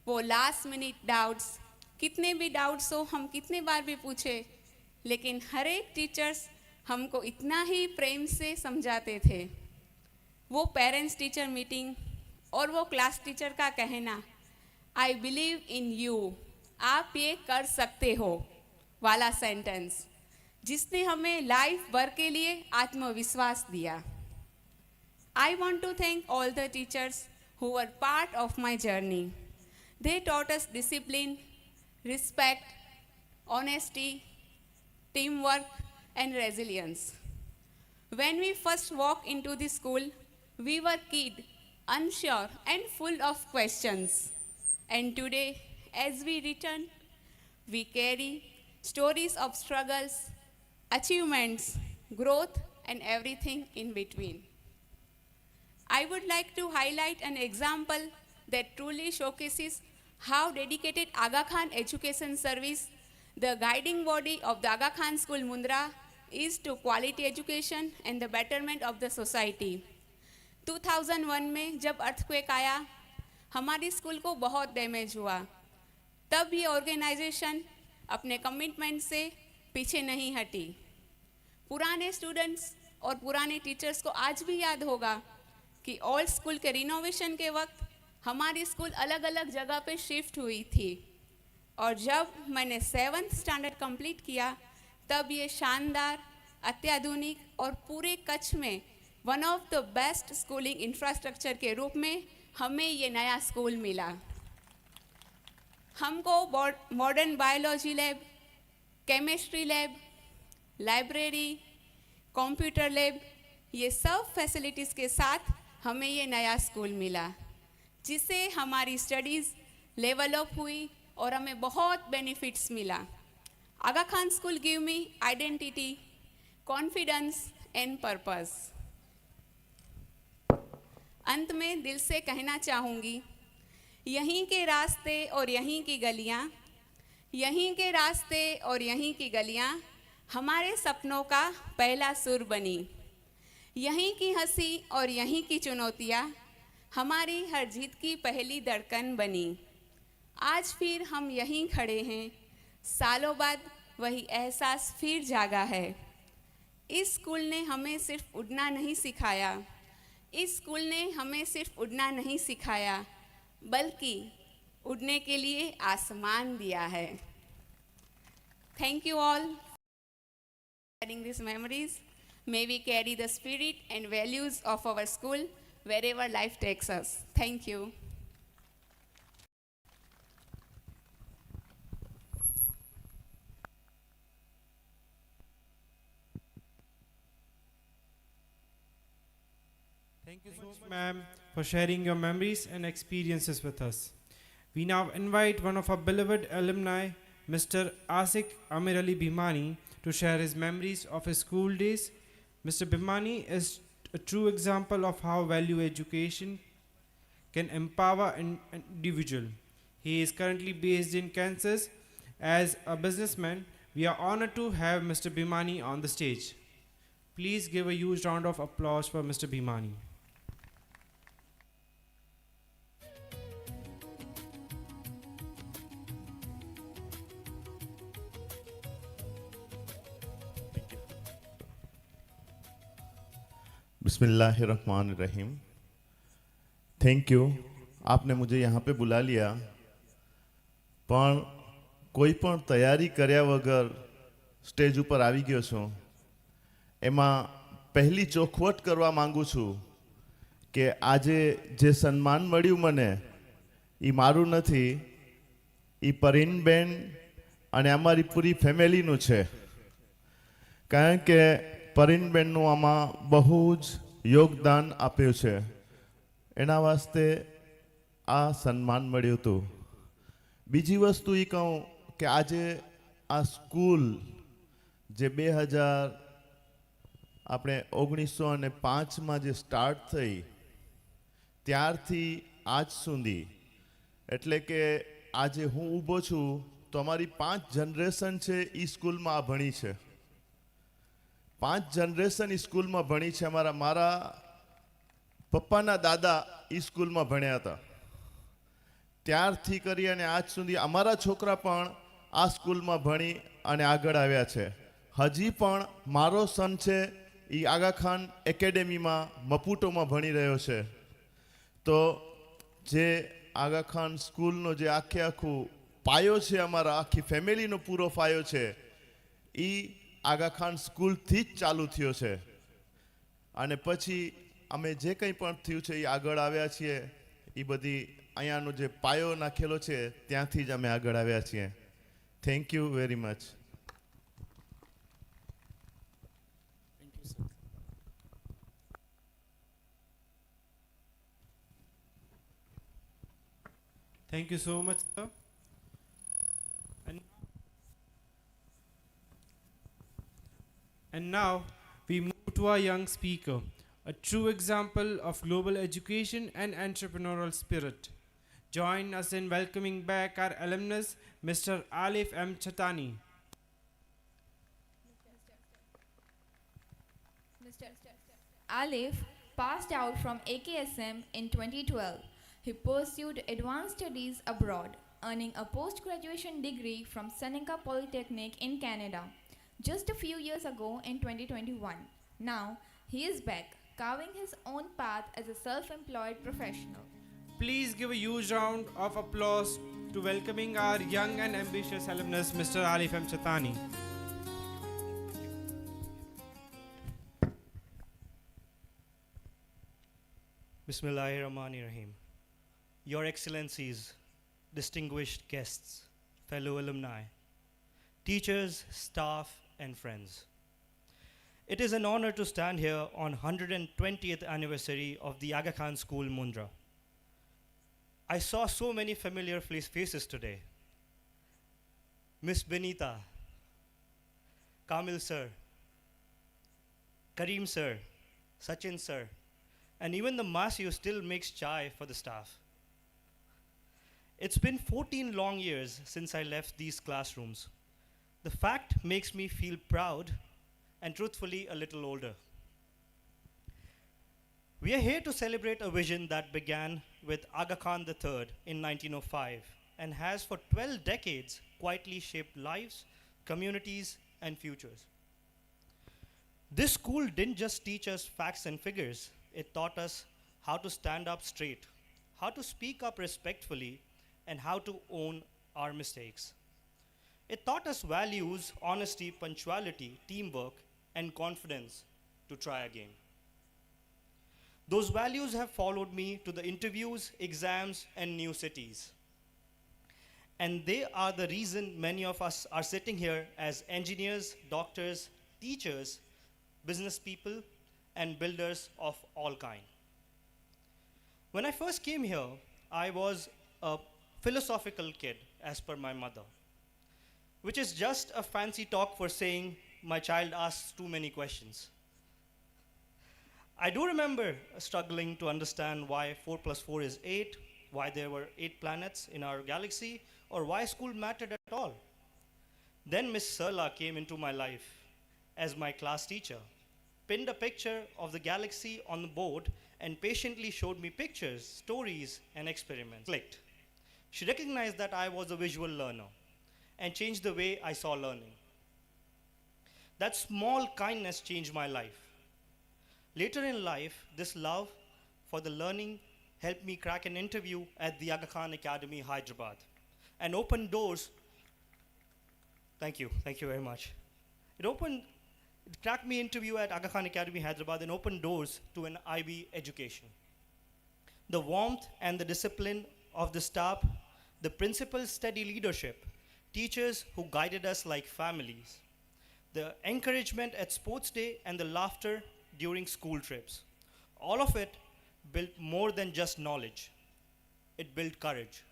वो लास्ट मिनट डाउट्स, कितने भी डाउट्स हो, हम कितने बार भी पूछे, लेकिन हर एक टीचर्स हमको इतना ही प्रेम से समझाते थे। वो पेरेंट्स टीचर मीटिंग और वो क्लास टीचर का कहना, आई बिलीव इन यू, आप ये कर सकते हो वाला सेंटेंस, जिसने हमें लाइफ भर के लिए आत्मविश्वास दिया। I want to thank all the teachers who were part of my journey. They taught us discipline, respect, honesty, teamwork, and resilience. When we first walked into the school, we were kid, unsure, and full of questions. And today, as we return, we carry stories of struggles, achievements, growth, and everything in between. I would like to highlight an example that truly showcases how dedicated Aga Khan Education Service, the guiding body of the Aga Khan School Mundra, is to quality education and the betterment of the society. 2001 में जब earthquake आया, हमारी school को बहुत damage हुआ। तब ये organisation अपने कमिटमेंट से पीछे नहीं हटी। पुराने स्टूडेंट्स और पुराने टीचर्स को आज भी याद होगा कि ओल्ड स्कूल के रिनोवेशन के वक्त हमारी स्कूल अलग अलग जगह पे शिफ्ट हुई थी, और जब मैंने 7th स्टैंडर्ड कंप्लीट किया, तब ये शानदार, अत्याधुनिक और पूरे कच्छ में one of the best schooling infrastructure के रूप में हमें ये नया स्कूल मिला। हमको modern biology lab, chemistry lab, library, computer lab, ये सब फैसिलिटीज़ के साथ हमें ये नया स्कूल मिला, जिससे हमारी स्टडीज़ लेवल अप हुई और हमें बहुत बेनिफिट्स मिला। Aga Khan school give me identity, confidence and purpose. अंत में दिल से कहना चाहूँगी, यहीं के रास्ते और यहीं की गलियाँ, यहीं के रास्ते और यहीं की गलियाँ हमारे सपनों का पहला सुर बनी। यहीं की हंसी और यहीं की चुनौतियाँ हमारी हर जीत की पहली धड़कन बनी। आज फिर हम यहीं खड़े हैं, सालों बाद वही एहसास फिर जागा है। इस स्कूल ने हमें सिर्फ उड़ना नहीं सिखाया, इस स्कूल ने हमें सिर्फ उड़ना नहीं सिखाया, बल्कि उड़ने के लिए आसमान दिया है। Thank you all for sharing these memories. May we carry the spirit and values of our school wherever life takes us. Thank you. Thank you so much, ma'am, for sharing your memories and experiences with us. We now invite one of our beloved alumni, Mr. Asik Amir Ali Bhimani, to share his memories of his school days. Mr. Bhimani is a true example of how value education can empower an individual. He is currently based in Kansas. As a businessman, we are honored to have Mr. Bhimani on the stage. Please give a huge round of applause for Mr. Bhimani. बिस्मिल्लाहिर्रहमानिर्रहीम। Thank you, आपने मुझे यहाँ पे बुला लिया, पण कोई पण तैयारी कर्या वगर स्टेज पर आवी गयो छूं। एमां पहली चोखवट करवा मांगू छूं કે આજે જે સન્માન મળ્યું મને એ મારું નથી, એ પરીનબેન અને અમારી પૂરી ફેમિલીનું છે. કારણ કે પરીનબેનનું આમાં બહુ જ યોગદાન આપ્યું છે. એના વાસ્તે આ સન્માન મળ્યું હતું. બીજી વસ્તુ એ કહું કે આજે આ સ્કૂલ જે 1905માં જે સ્ટાર્ટ થઈ ત્યારથી આજ સુધી, એટલે કે આજે હું ઊભો છું તો અમારી 5 જનરેશન છે એ સ્કૂલમાં આ ભણી છે. 5 જનરેશન એ સ્કૂલમાં ભણી છે. મારા પપ્પાના દાદા એ સ્કૂલમાં ભણ્યા હતા. ત્યારથી કરી અને આજ સુધી અમારા છોકરા પણ આ સ્કૂલમાં ભણી અને આગળ આવ્યા છે. હજી પણ મારો સન છે એ આગા ખાન એકેડેમીમાં મપુટોમાં ભણી રહ્યો છે. તો જે આગા ખાન સ્કૂલનો જે આખું પાયો છે, અમારા આખી ફેમિલીનો પૂરો પાયો છે, એ આગા ખાન સ્કૂલથી જ ચાલુ થયો છે. અને પછી અમે જે કંઈ પણ થયું છે એ આગળ આવ્યા છીએ. એ બધી અહીંયાનો જે પાયો નાખેલો છે ત્યાંથી જ અમે આગળ આવ્યા છીએ. Thank you very much. Thank you so much, sir. And now we move to our young speaker, a true example of global education and entrepreneurial spirit. Join us in welcoming back our alumnus, Mr. Alif M. Chatani. Alif passed out from AKSM in 2012. He pursued advanced studies abroad, earning a post-graduation degree from Seneca Polytechnic in Canada just a few years ago in 2021. Now, he is back, carving his own path as a self-employed professional. Please give a huge round of applause to welcoming our young and ambitious alumnus, Mr. Alif M. Chatani. Bismillahirrahmanirrahim. Your Excellencies, distinguished guests, fellow alumni, teachers, staff, and friends. It is an honor to stand here on 120th anniversary of the Aga Khan School, Mundra. I saw so many familiar faces today. Miss Benita, Kamil sir, Kareem sir, Sachin sir, and even the Masio still makes chai for the staff. It's been 14 long years since I left these classrooms. The fact makes me feel proud and truthfully a little older. We are here to celebrate a vision that began with Aga Khan III in 1905 and has for 12 decades quietly shaped lives, communities, and futures. This school didn't just teach us facts and figures, it taught us how to stand up straight, how to speak up respectfully, and how to own our mistakes. It taught us values, honesty, punctuality, teamwork, and confidence to try again. Those values have followed me to the interviews, exams, and new cities. And they are the reason many of us are sitting here as engineers, doctors, teachers, business people, and builders of all kind. When I first came here, I was a philosophical kid, as per my mother, which is just a fancy talk for saying my child asks too many questions. I do remember struggling to understand why 4 plus 4 is 8, why there were 8 planets in our galaxy, or why school mattered at all. Then Miss Sarla came into my life as my class teacher, pinned a picture of the galaxy on the board, and patiently showed me pictures, stories, and experiments. Clicked. She recognized that I was a visual learner and changed the way I saw learning. That small kindness changed my life. Later in life, this love for the learning helped me crack an interview at the Aga Khan Academy, Hyderabad, and opened doors. Thank you very much. It cracked me interview at Aga Khan Academy, Hyderabad, and opened doors to an IB education. The warmth and the discipline of the staff, the principal's steady leadership, teachers who guided us like families, the encouragement at sports day and the laughter during school trips. All of it built more than just knowledge. It built courage.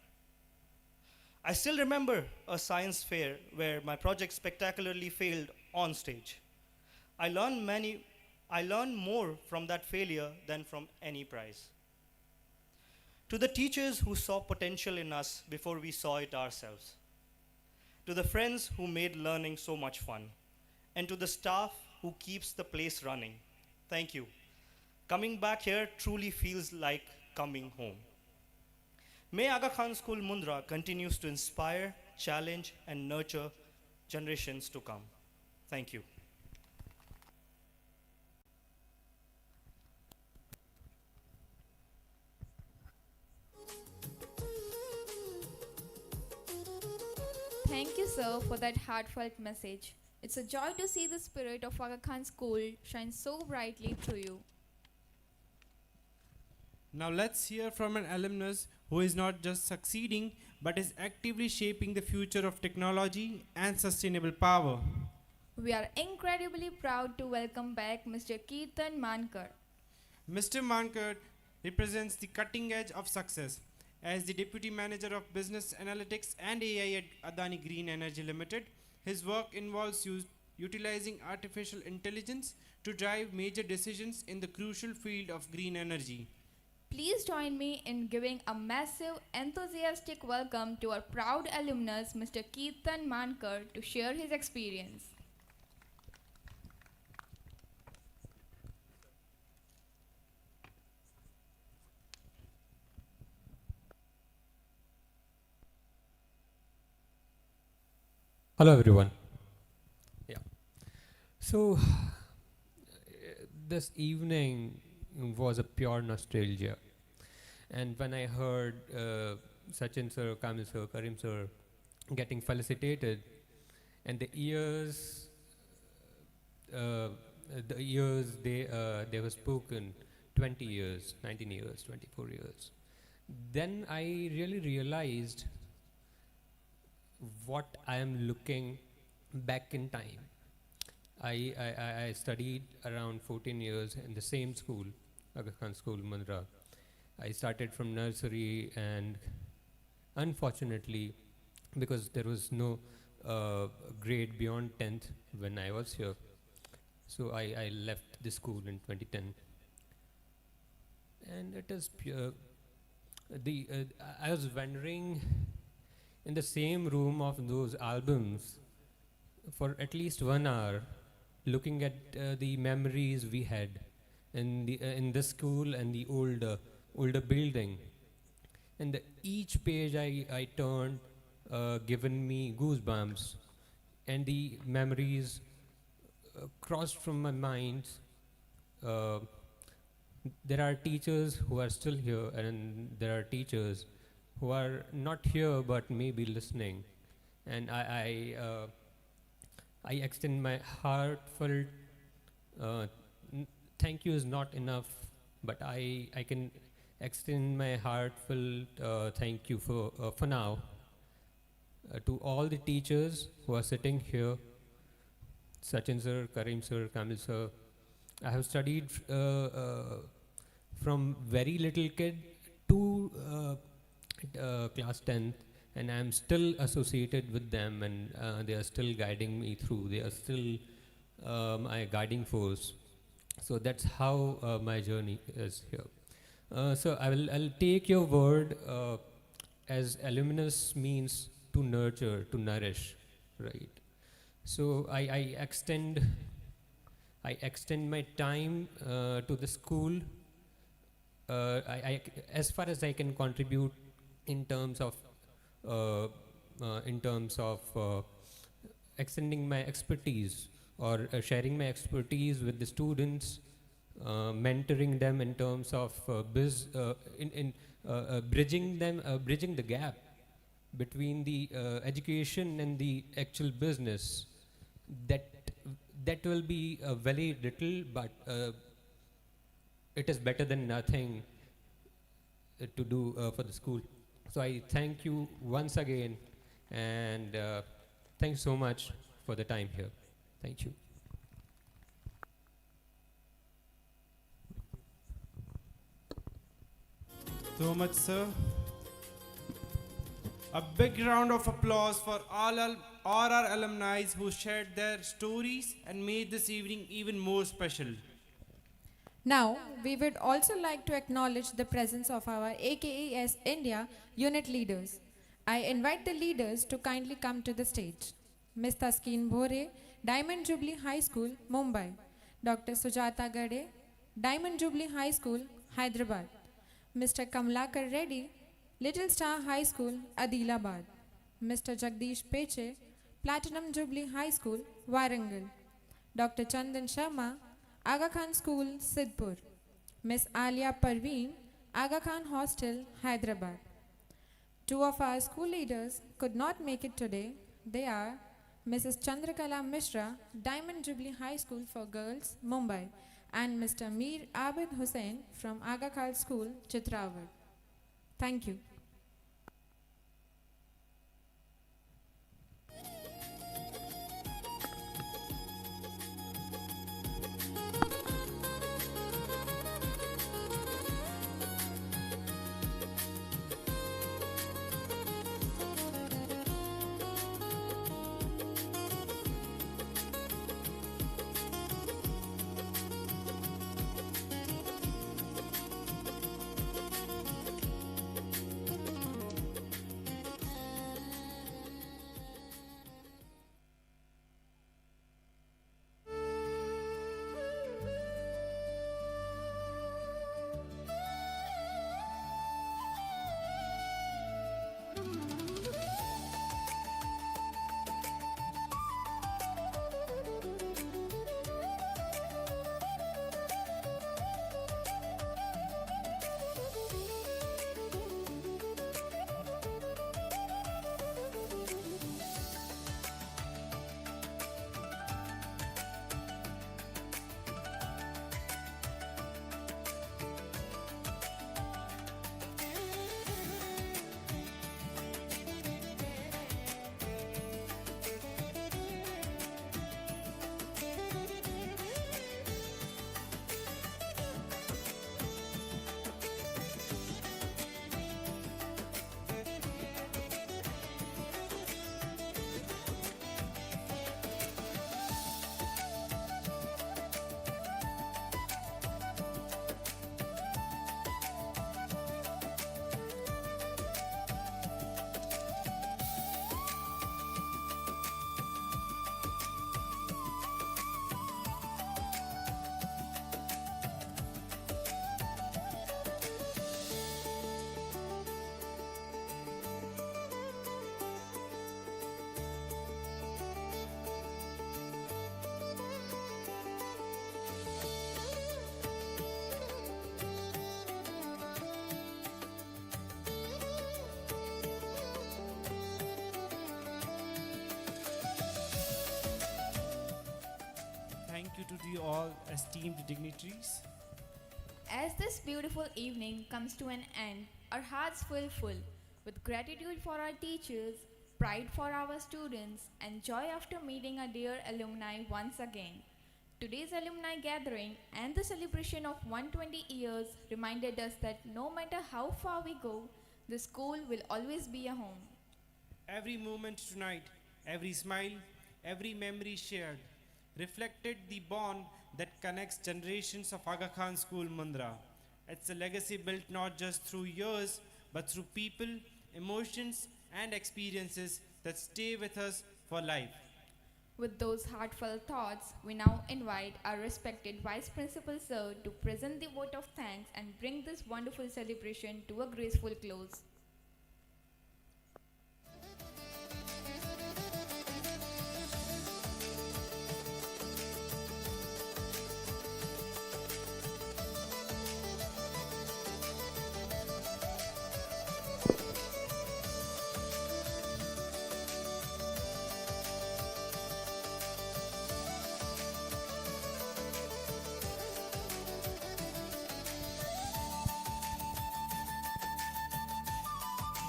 I still remember a science fair where my project spectacularly failed on stage. I learned more from that failure than from any prize. To the teachers who saw potential in us before we saw it ourselves. To the friends who made learning so much fun. And to the staff who keeps the place running. Thank you. Coming back here truly feels like coming home. May Aga Khan School Mundra continues to inspire, challenge, and nurture generations to come. Thank you. Thank you, sir, for that heartfelt message. It's a joy to see the spirit of Aga Khan School shine so brightly through you. Now let's hear from an alumnus who is not just succeeding but is actively shaping the future of technology and sustainable power. We are incredibly proud to welcome back Mr. Kirtan Mankar. Mr. Mankar represents the cutting edge of success. As the Deputy Manager of Business Analytics and AI at Adani Green Energy Limited, his work involves utilizing artificial intelligence to drive major decisions in the crucial field of green energy. Please join me in giving a massive, enthusiastic welcome to our proud alumnus, Mr. Kirtan Mankar, to share his experience. Hello everyone. Yeah. So this evening was a pure nostalgia. And when I heard Sachin sir, Kamil sir, Karim sir getting felicitated, and the years they were spoken, 20 years, 19 years, 24 years, then I really realized what I am looking back in time. I studied around 14 years in the same school, Aga Khan School, Mundra. I started from nursery, and unfortunately, because there was no grade beyond 10th when I was here, so I left the school in 2010. And it is pure. I was wandering in the same room of those albums for at least 1 hour, looking at the memories we had in the school and the older building. And each page I turned given me goosebumps, and the memories crossed from my mind. There are teachers who are still here, and there are teachers who are not here but may be listening. And I extend my heartfelt thank you is not enough, but I can extend my heartfelt thank you for now to all the teachers who are sitting here, Sachin sir, Karim sir, Kamil sir. I have studied from very little kid to class 10th, and I am still associated with them, and they are still guiding me through. They are still my guiding force. So that's how my journey is here. So I'll take your word as alumnus means to nurture, to nourish, right? So I extend my time to the school as far as I can contribute in terms of extending my expertise or sharing my expertise with the students, mentoring them in terms of bridging the gap between the education and the actual business. That will be very little, but it is better than nothing. to do for the school. So I thank you once again, and thanks so much for the time here. Thank you. So much, sir. A big round of applause for all our alumni who shared their stories and made this evening even more special. Now, we would also like to acknowledge the presence of our AKES India unit leaders. I invite the leaders to kindly come to the stage. Ms. Taskeen Bhore, Diamond Jubilee High School, Mumbai. Dr. Sujata Gade, Diamond Jubilee High School, Hyderabad. Mr. Kamlakar Reddy, Little Star High School, Adilabad. Mr. Jagdish Peche, Platinum Jubilee High School, Warangal. Dr. Chandan Sharma, Aga Khan School, Sidhpur. Miss Alia Parveen, Aga Khan Hostel, Hyderabad. Two of our school leaders could not make it today. They are Mrs. Chandrakala Mishra, Diamond Jubilee High School for Girls, Mumbai, and Mr. Mir Abid Hussain from Aga Khan School, Chitrawad. Thank you. Thank you to the all esteemed dignitaries. As this beautiful evening comes to an end, our hearts feel full with gratitude for our teachers, pride for our students, and joy after meeting our dear alumni once again. Today's alumni gathering and the celebration of 120 years reminded us that no matter how far we go, the school will always be a home. Every moment tonight, every smile, every memory shared reflected the bond that connects generations of Aga Khan School, Mundra. It's a legacy built not just through years, but through people, emotions, and experiences that stay with us for life. With those heartfelt thoughts, we now invite our respected Vice Principal Sir to present the vote of thanks and bring this wonderful celebration to a graceful close.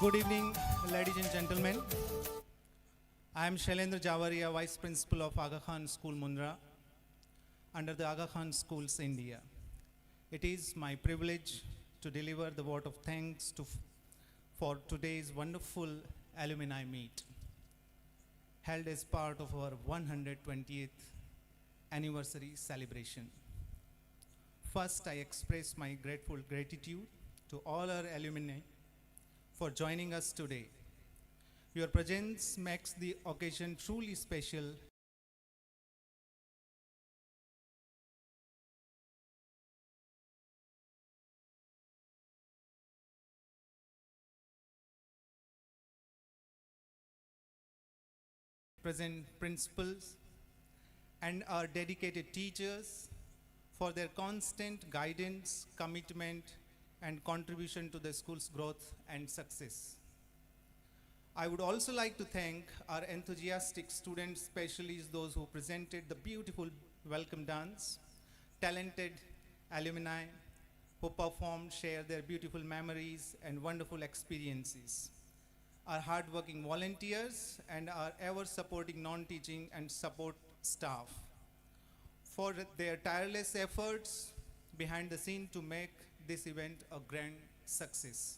Good evening, ladies and gentlemen. I am Shailendra Javaria, Vice Principal of Aga Khan School, Mundra, under the Aga Khan Schools, India. It is my privilege to deliver the vote of thanks for today's wonderful alumni meet, held as part of our 120th anniversary celebration. First, I express my grateful gratitude to all our alumni for joining us today. Your presence makes the occasion truly special. Present principals and our dedicated teachers for their constant guidance, commitment, and contribution to the school's growth and success. I would also like to thank our enthusiastic students, especially those who presented the beautiful welcome dance, talented alumni who performed, shared their beautiful memories and wonderful experiences, our hardworking volunteers, and our ever-supporting non-teaching and support staff for their tireless efforts behind the scene to make this event a grand success.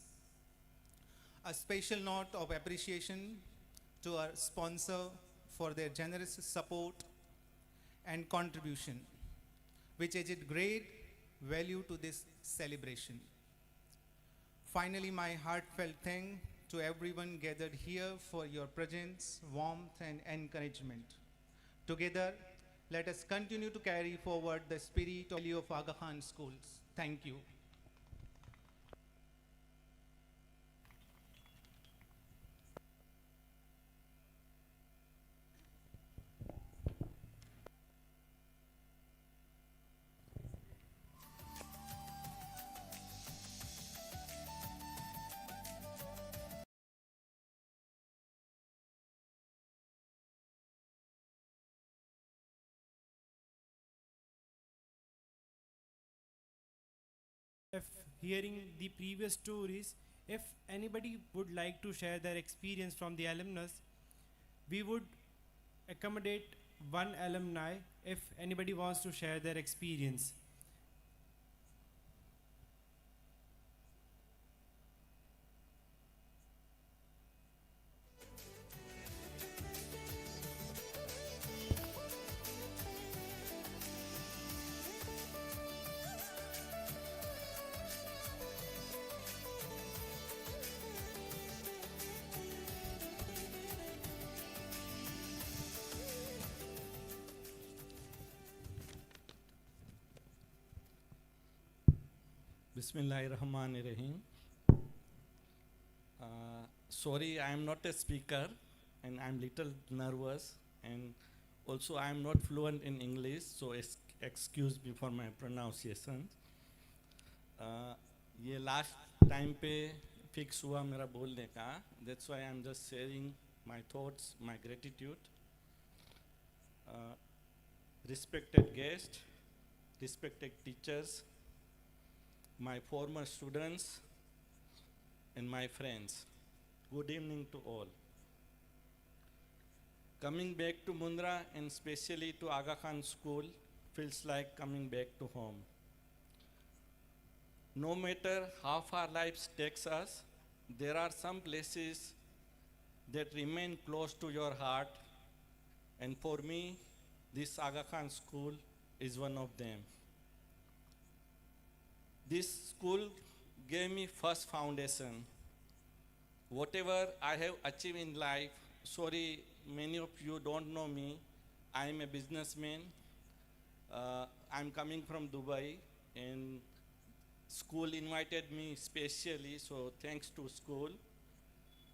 A special note of appreciation to our sponsor for their generous support and contribution, which added great value to this celebration. Finally, my heartfelt thanks to everyone gathered here for your presence, warmth, and encouragement. Together, let us continue to carry forward the spirit of Aga Khan Schools. Thank you. If hearing the previous stories, if anybody would like to share their experience from the alumnus, we would accommodate one alumni if anybody wants to share their experience. Bismillahirrahmanirrahim. Sorry, I am not a speaker and I am little nervous, and also I am not fluent in English, so excuse me for my pronunciation. ये last time पे fix हुआ मेरा बोलने का, that's why I am just sharing my thoughts, my gratitude. Respected guests, respected teachers, my former students, and my friends, good evening to all. Coming back to Mundra and especially to Aga Khan School feels like coming back to home. No matter how far life takes us, there are some places that remain close to your heart, and for me, this Aga Khan School is one of them. This school gave me first foundation. Whatever I have achieved in life, sorry, many of you don't know me. I am a businessman. I'm coming from Dubai, and school invited me specially, so thanks to school.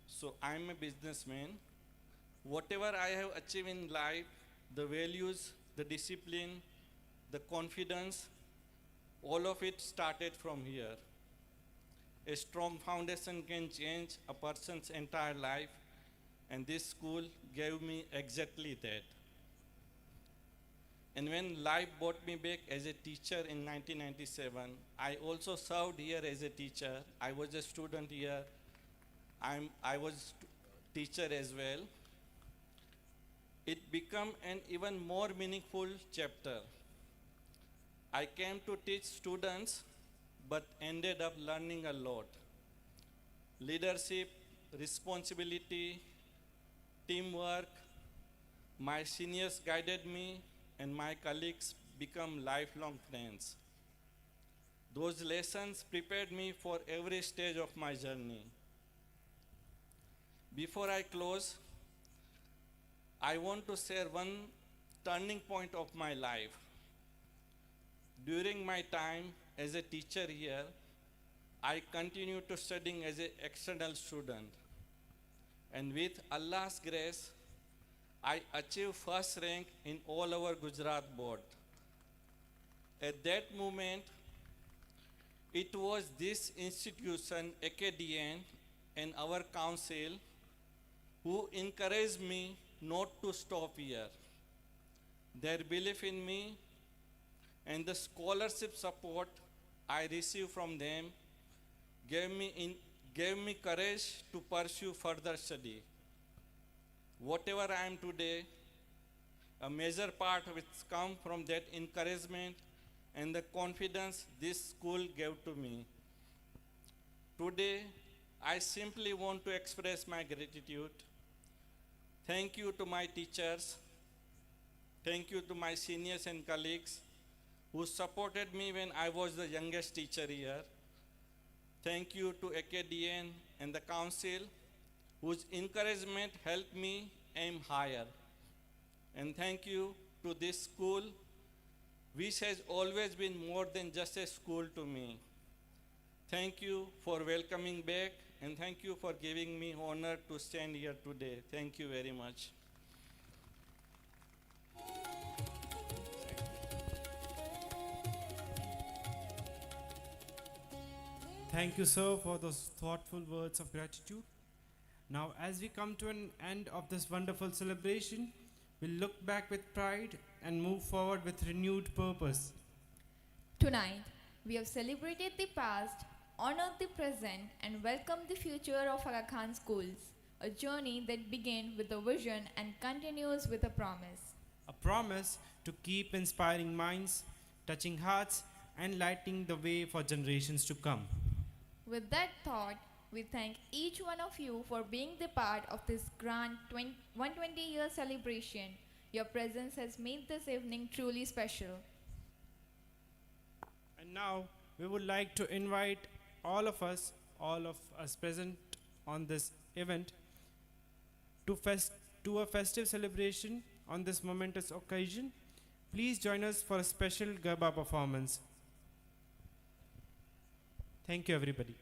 So I'm a businessman. Whatever I have achieved in life, the values, the discipline, the confidence, all of it started from here. A strong foundation can change a person's entire life, and this school gave me exactly that. And when life brought me back as a teacher in 1997, I also served here as a teacher. I was a student here. I was teacher as well. It became an even more meaningful chapter. I came to teach students, but ended up learning a lot. Leadership, responsibility, teamwork. My seniors guided me, and my colleagues become lifelong friends. Those lessons prepared me for every stage of my journey. Before I close, I want to share one turning point of my life. During my time as a teacher here, I continued to studying as an external student. And with Allah's grace, I achieved first rank in all over Gujarat board. At that moment, it was this institution, AKDN, and our council who encouraged me not to stop here. Their belief in me and the scholarship support I received from them gave me courage to pursue further study. Whatever I am today, a major part of it comes from that encouragement and the confidence this school gave to me. Today, I simply want to express my gratitude. Thank you to my teachers. Thank you to my seniors and colleagues who supported me when I was the youngest teacher here. Thank you to AKDN and the council whose encouragement helped me aim higher. And thank you to this school, which has always been more than just a school to me. Thank you for welcoming back, and thank you for giving me honor to stand here today. Thank you very much. Thank you, sir, for those thoughtful words of gratitude. Now, as we come to an end of this wonderful celebration, we'll look back with pride and move forward with renewed purpose. Tonight, we have celebrated the past, honored the present, and welcomed the future of Aga Khan schools, a journey that began with a vision and continues with a promise. A promise to keep inspiring minds, touching hearts, and lighting the way for generations to come. With that thought, we thank each one of you for being the part of this grand 120-year celebration. Your presence has made this evening truly special. And now, we would like to invite all of us present on this event, to a festive celebration on this momentous occasion. Please join us for a special Garba performance. Thank you, everybody.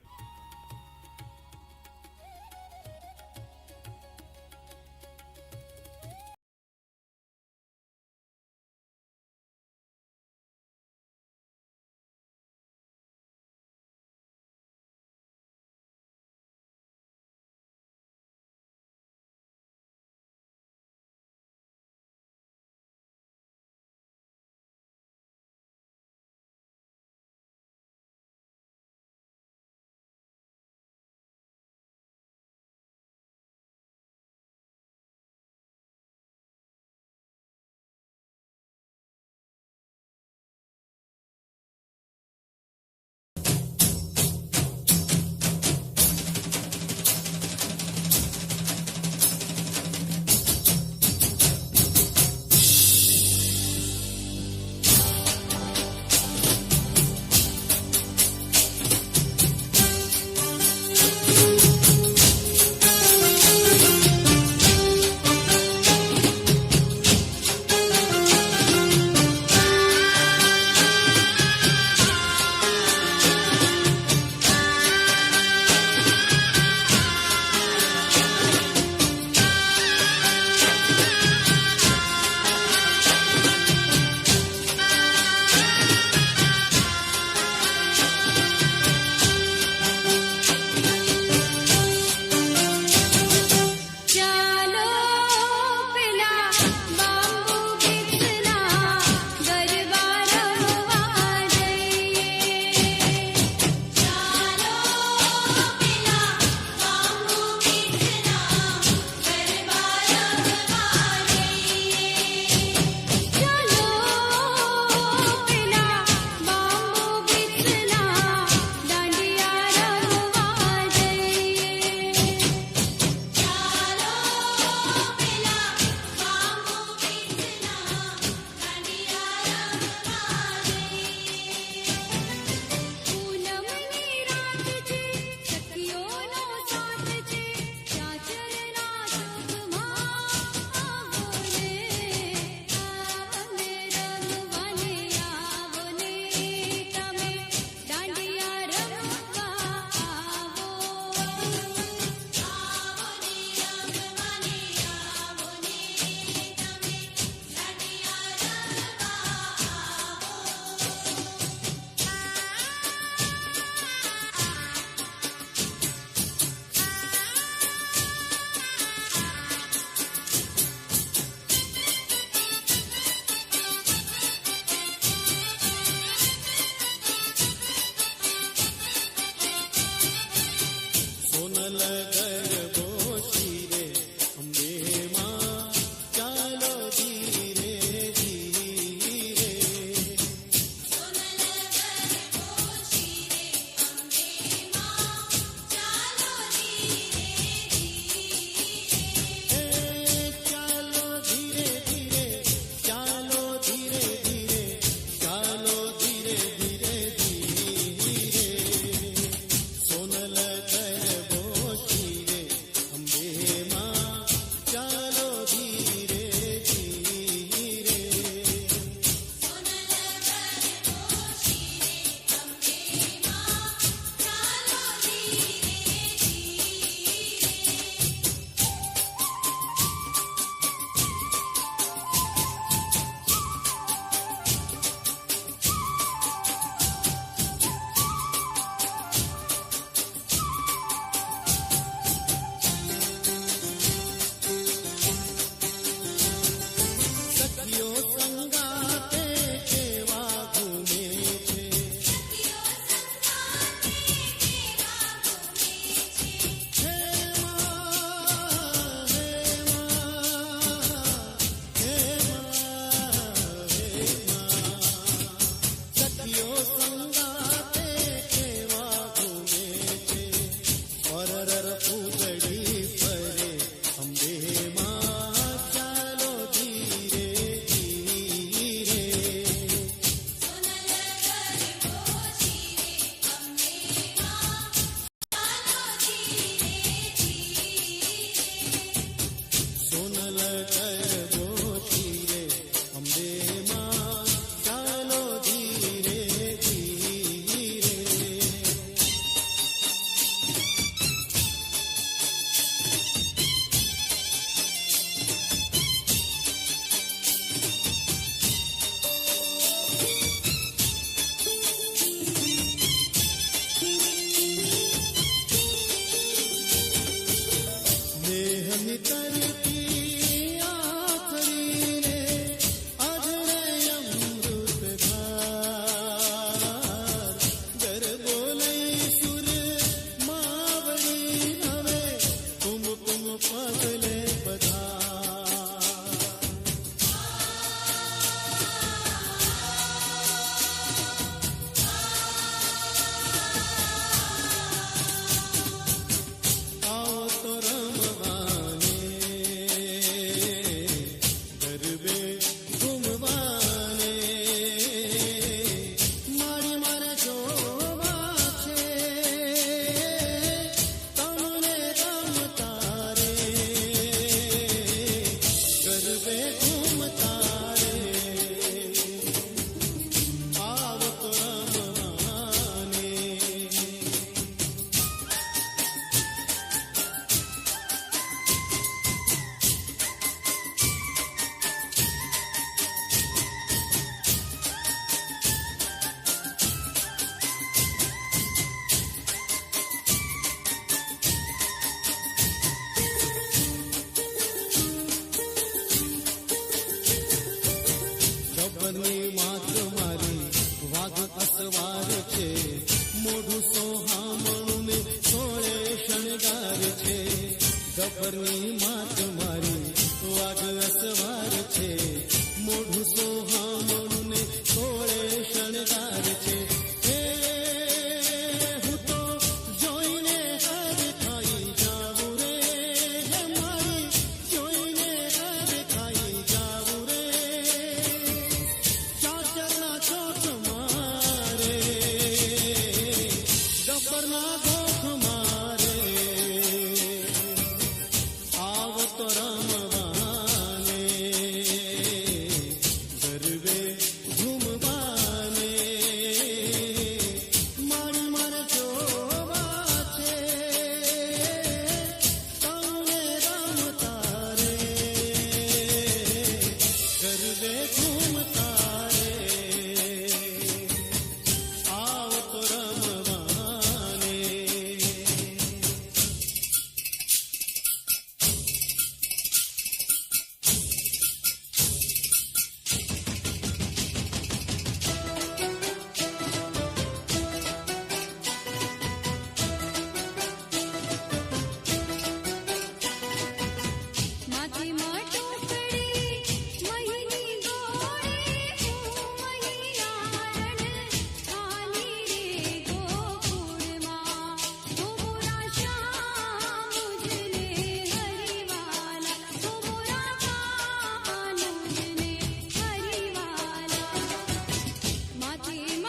आवत रमवाने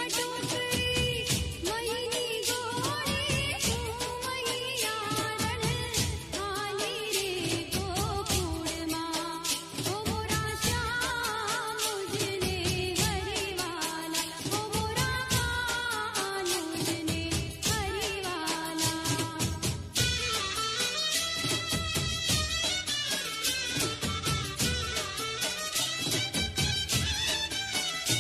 don't